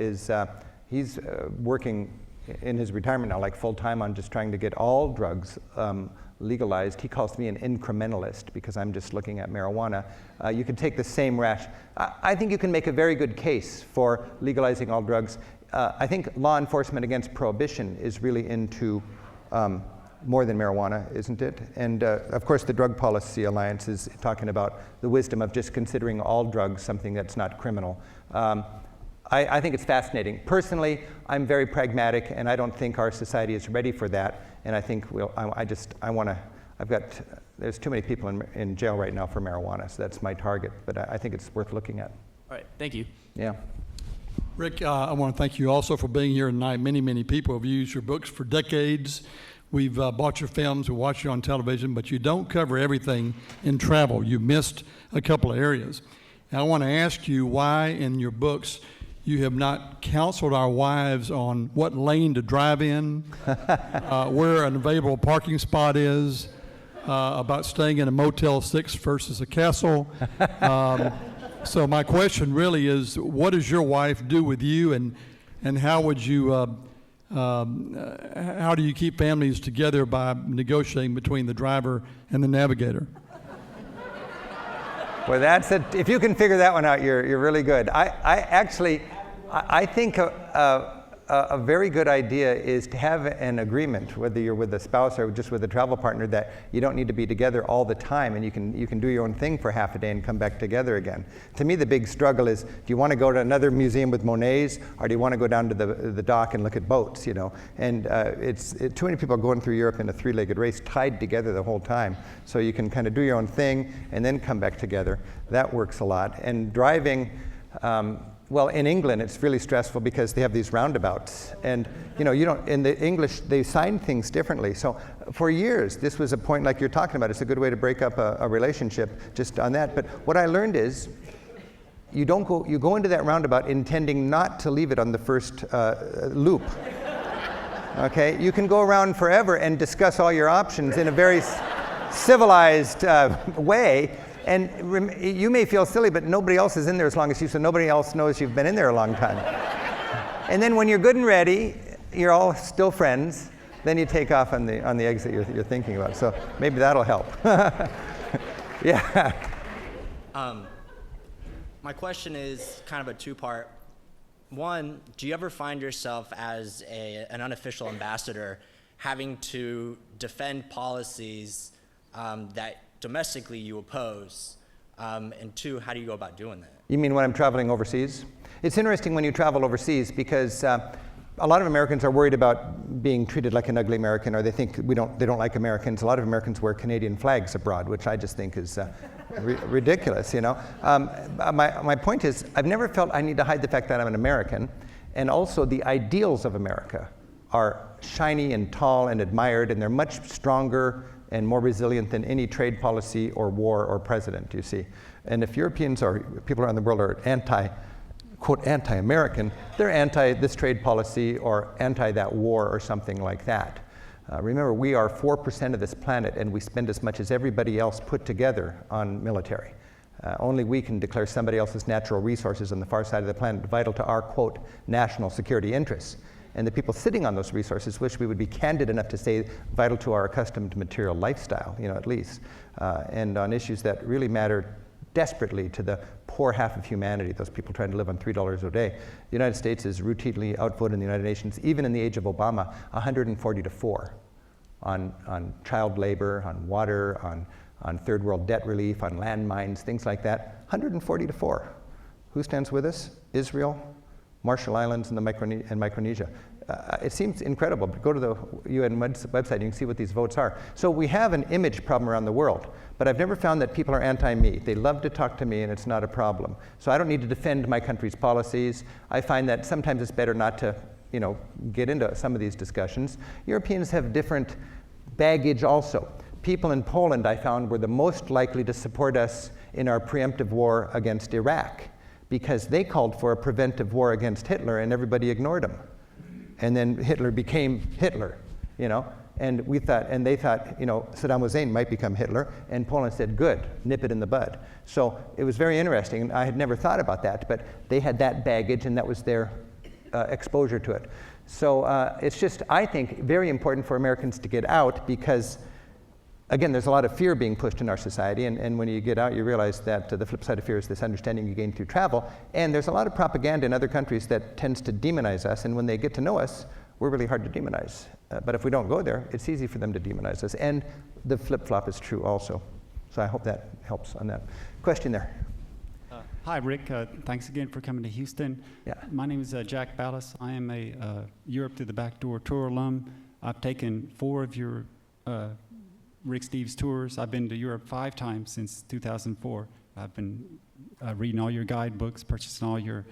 he's working in his retirement now, like full time, on just trying to get all drugs legalized. He calls me an incrementalist because I'm just looking at marijuana. You could take the same I think you can make a very good case for legalizing all drugs. I think law enforcement against prohibition is really into more than marijuana, isn't it? And of course, the Drug Policy Alliance is talking about the wisdom of just considering all drugs something that's not criminal. I think it's fascinating. Personally, I'm very pragmatic, and I don't think our society is ready for that. And I think there's too many people in jail right now for marijuana, so that's my target. But I think it's worth looking at. All right, thank you. Yeah. Rick, I want to thank you also for being here tonight. Many, many people have used your books for decades. We've bought your films, we watch you on television, but you don't cover everything in travel. You missed a couple of areas. And I want to ask you why in your books you have not counseled our wives on what lane to drive in, where an available parking spot is, about staying in a Motel 6 versus a castle. So my question really is, what does your wife do with you, and how would you, how do you keep families together by negotiating between the driver and the navigator? Well, that's it. If you can figure that one out, you're really good. I think a very good idea is to have an agreement, whether you're with a spouse or just with a travel partner, that you don't need to be together all the time, and you can do your own thing for half a day and come back together again. To me, the big struggle is, do you want to go to another museum with Monets, or do you want to go down to the dock and look at boats? And too many people are going through Europe in a three-legged race, tied together the whole time. So you can kind of do your own thing and then come back together. That works a lot. And driving. Well, in England, it's really stressful because they have these roundabouts, and in the English, they sign things differently. So for years, this was a point like you're talking about. It's a good way to break up a relationship just on that. But what I learned is, you go into that roundabout intending not to leave it on the first loop. Okay, you can go around forever and discuss all your options in a very civilized way. And you may feel silly, but nobody else is in there as long as you, so nobody else knows you've been in there a long time. And then when you're good and ready, you're all still friends, then you take off on the exit you're thinking about. So maybe that'll help. Yeah. My question is kind of a two-part. One, do you ever find yourself as an unofficial ambassador having to defend policies that domestically you oppose? And two, how do you go about doing that? You mean when I'm traveling overseas? It's interesting when you travel overseas because a lot of Americans are worried about being treated like an ugly American, or they think they don't like Americans. A lot of Americans wear Canadian flags abroad, which I just think is ridiculous, My point is, I've never felt I need to hide the fact that I'm an American, and also the ideals of America are shiny and tall and admired, and they're much stronger and more resilient than any trade policy or war or president, you see. And if Europeans or people around the world are quote, anti-American, they're anti this trade policy or anti that war or something like that. Remember, we are 4% of this planet, and we spend as much as everybody else put together on military. Only we can declare somebody else's natural resources on the far side of the planet vital to our, quote, national security interests. And the people sitting on those resources wish we would be candid enough to say vital to our accustomed material lifestyle, at least, and on issues that really matter desperately to the poor half of humanity, those people trying to live on $3 a day. The United States is routinely outvoted in the United Nations, even in the age of Obama, 140-4 on child labor, on water, on third world debt relief, on landmines, things like that. 140-4. Who stands with us? Israel, Marshall Islands, and Micronesia. It seems incredible, but go to the UN website and you can see what these votes are. So we have an image problem around the world, but I've never found that people are anti-me. They love to talk to me and it's not a problem. So I don't need to defend my country's policies. I find that sometimes it's better not to, get into some of these discussions. Europeans have different baggage also. People in Poland, I found, were the most likely to support us in our preemptive war against Iraq, because they called for a preventive war against Hitler and everybody ignored him. And then Hitler became Hitler, and they thought, Saddam Hussein might become Hitler, and Poland said, good, nip it in the bud. So it was very interesting, and I had never thought about that, but they had that baggage and that was their exposure to it. So it's just, I think, very important for Americans to get out because, again, there's a lot of fear being pushed in our society, and when you get out, you realize that the flip side of fear is this understanding you gain through travel, and there's a lot of propaganda in other countries that tends to demonize us, and when they get to know us, we're really hard to demonize. But if we don't go there, it's easy for them to demonize us, and the flip-flop is true also. So I hope that helps on that. Question there. Hi, Rick. Thanks again for coming to Houston. Yeah. My name is Jack Ballas. I am a Europe Through the Back Door tour alum. I've taken 4 of your Rick Steves tours. I've been to Europe 5 times since 2004. I've been reading all your guidebooks, purchasing all your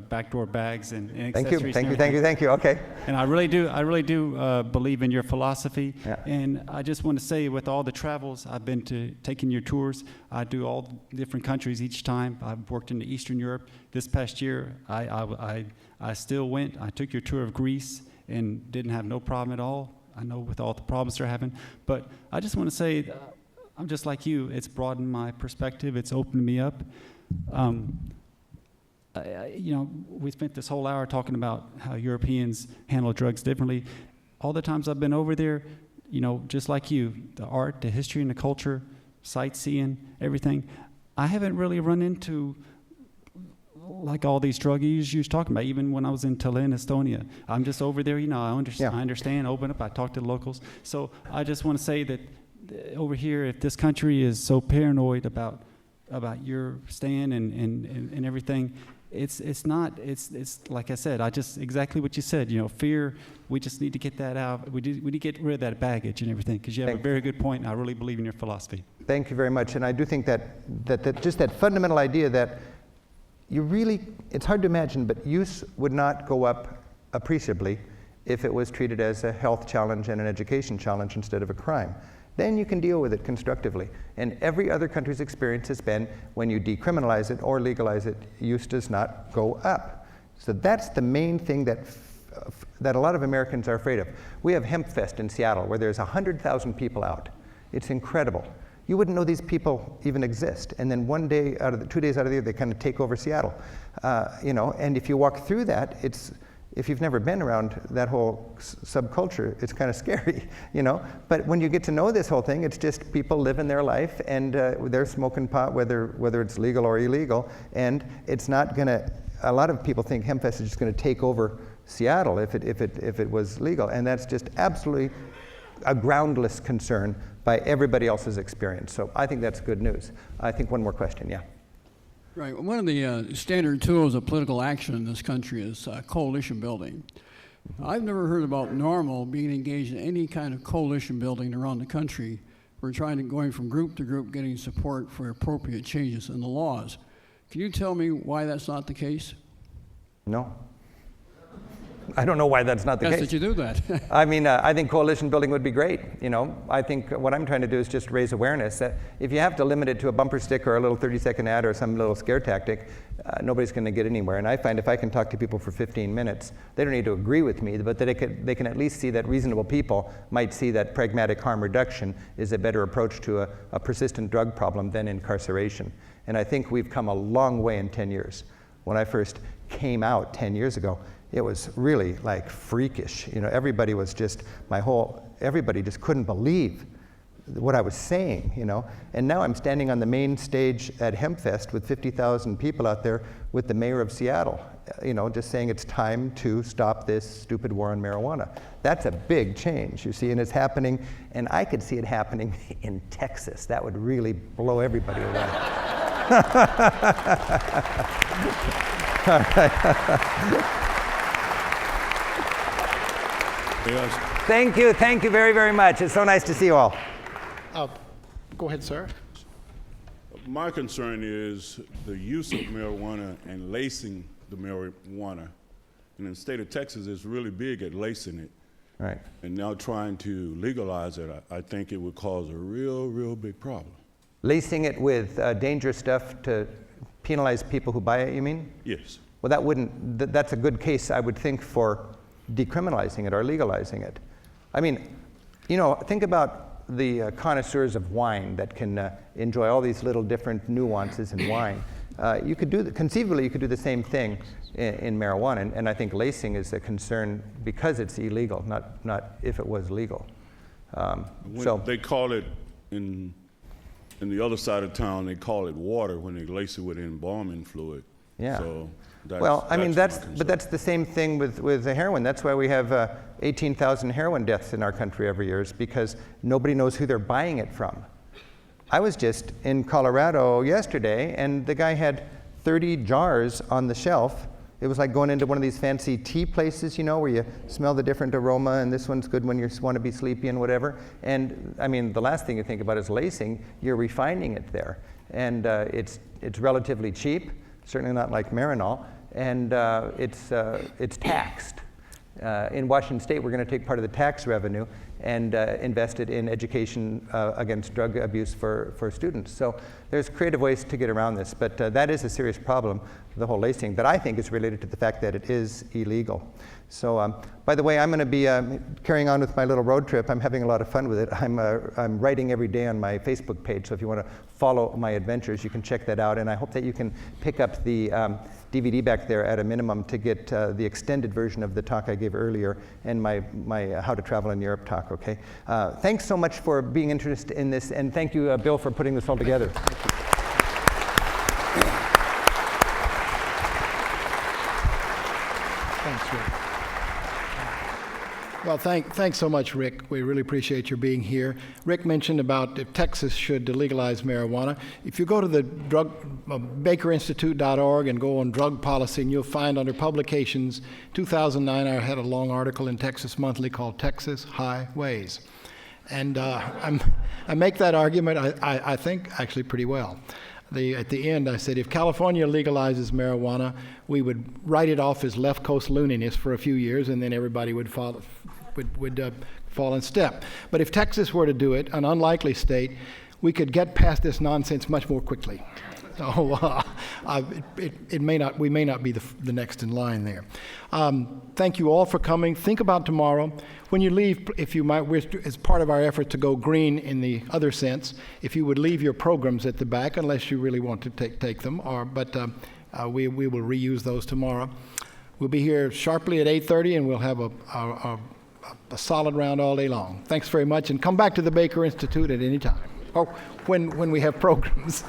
backdoor bags and accessories. Thank you. Okay. And I really do believe in your philosophy. Yeah. And I just want to say, with all the travels I've been to, taking your tours, I do all the different countries each time. I've worked in Eastern Europe. This past year, I still went. I took your tour of Greece and didn't have no problem at all. I know with all the problems they're having, but I just want to say, I'm just like you. It's broadened my perspective. It's opened me up. We spent this whole hour talking about how Europeans handle drugs differently. All the times I've been over there, just like you, the art, the history, and the culture, sightseeing, everything, I haven't really run into like all these drug users you was talking about, even when I was in Tallinn, Estonia. I'm just over there, I understand, open up, I talk to the locals. So I just want to say that over here, if this country is so paranoid about your stand and everything, it's not, it's like I said, exactly what you said, fear, we just need to get that out. We need to get rid of that baggage and everything, because you have a very good point, and I really believe in your philosophy. Thank you very much. And I do think that just that fundamental idea that it's hard to imagine, but use would not go up appreciably if it was treated as a health challenge and an education challenge instead of a crime. Then you can deal with it constructively. And every other country's experience has been when you decriminalize it or legalize it, use does not go up. So that's the main thing that a lot of Americans are afraid of. We have HempFest in Seattle where there's 100,000 people out. It's incredible. You wouldn't know these people even exist. And then 2 days out of the year, they kind of take over Seattle. And if you walk through that, if you've never been around that whole subculture, it's kind of scary, But when you get to know this whole thing, it's just people living their life, and they're smoking pot, whether it's legal or illegal. And it's not gonna. A lot of people think HempFest is just going to take over Seattle if it was legal, and that's just absolutely a groundless concern by everybody else's experience. So I think that's good news. I think one more question, yeah. Right. One of the standard tools of political action in this country is coalition building. I've never heard about NORML being engaged in any kind of coalition building around the country. We're going from group to group, getting support for appropriate changes in the laws. Can you tell me why that's not the case? No. I don't know why that's not the case. Yes, that you do that. I think coalition building would be great. I think what I'm trying to do is just raise awareness that if you have to limit it to a bumper sticker or a little 30-second ad or some little scare tactic, nobody's going to get anywhere. And I find if I can talk to people for 15 minutes, they don't need to agree with me, but they can at least see that reasonable people might see that pragmatic harm reduction is a better approach to a persistent drug problem than incarceration. And I think we've come a long way in 10 years. When I first came out 10 years ago, it was really like freakish. Everybody was just, everybody just couldn't believe what I was saying, And now I'm standing on the main stage at HempFest with 50,000 people out there with the mayor of Seattle, just saying it's time to stop this stupid war on marijuana. That's a big change, you see, and it's happening, and I could see it happening in Texas. That would really blow everybody away. All right. Thank you very, very much. It's so nice to see you all. Go ahead, sir. My concern is the use of marijuana and lacing the marijuana. And in the state of Texas, it's really big at lacing it. Right. And now trying to legalize it, I think it would cause a real big problem. Lacing it with dangerous stuff to penalize people who buy it, you mean? Yes. Well, that's a good case, I would think, for decriminalizing it or legalizing it. Think about the connoisseurs of wine that can enjoy all these little different nuances in wine. Conceivably, you could do the same thing in marijuana, and I think lacing is a concern because it's illegal, not if it was legal. They call it in the other side of town, they call it water when they lace it with embalming fluid. Yeah. So that's the same thing with the heroin. That's why we have 18,000 heroin deaths in our country every year, is because nobody knows who they're buying it from. I was just in Colorado yesterday, and the guy had 30 jars on the shelf. It was like going into one of these fancy tea places, where you smell the different aroma, and this one's good when you want to be sleepy and whatever. And the last thing you think about is lacing. You're refining it there, and it's relatively cheap. Certainly not like Marinol, and it's taxed. In Washington State, we're going to take part of the tax revenue and invested in education against drug abuse for students. So there's creative ways to get around this, but that is a serious problem, the whole lacing, that I think is related to the fact that it is illegal. So, by the way, I'm going to be carrying on with my little road trip. I'm having a lot of fun with it. I'm writing every day on my Facebook page, so if you want to follow my adventures, you can check that out. And I hope that you can pick up the DVD back there at a minimum to get the extended version of the talk I gave earlier and my How to Travel in Europe talk, okay? Thanks so much for being interested in this, and thank you, Bill, for putting this all together. Thanks, Rick. Well, thanks so much, Rick. We really appreciate your being here. Rick mentioned about if Texas should legalize marijuana. If you go to the bakerinstitute.org and go on drug policy, and you'll find under publications, 2009, I had a long article in Texas Monthly called Texas Highways. And I make that argument, I think, actually pretty well. At the end, I said, if California legalizes marijuana, we would write it off as left coast looniness for a few years, and then everybody would fall in step. But if Texas were to do it, an unlikely state, we could get past this nonsense much more quickly. So we may not be the next in line there. Thank you all for coming. Think about tomorrow. When you leave, if you might wish, as part of our effort to go green in the other sense, if you would leave your programs at the back, unless you really want to take them, but we will reuse those tomorrow. We'll be here sharply at 8:30, and we'll have a solid round all day long. Thanks very much, and come back to the Baker Institute at any time, or when we have programs.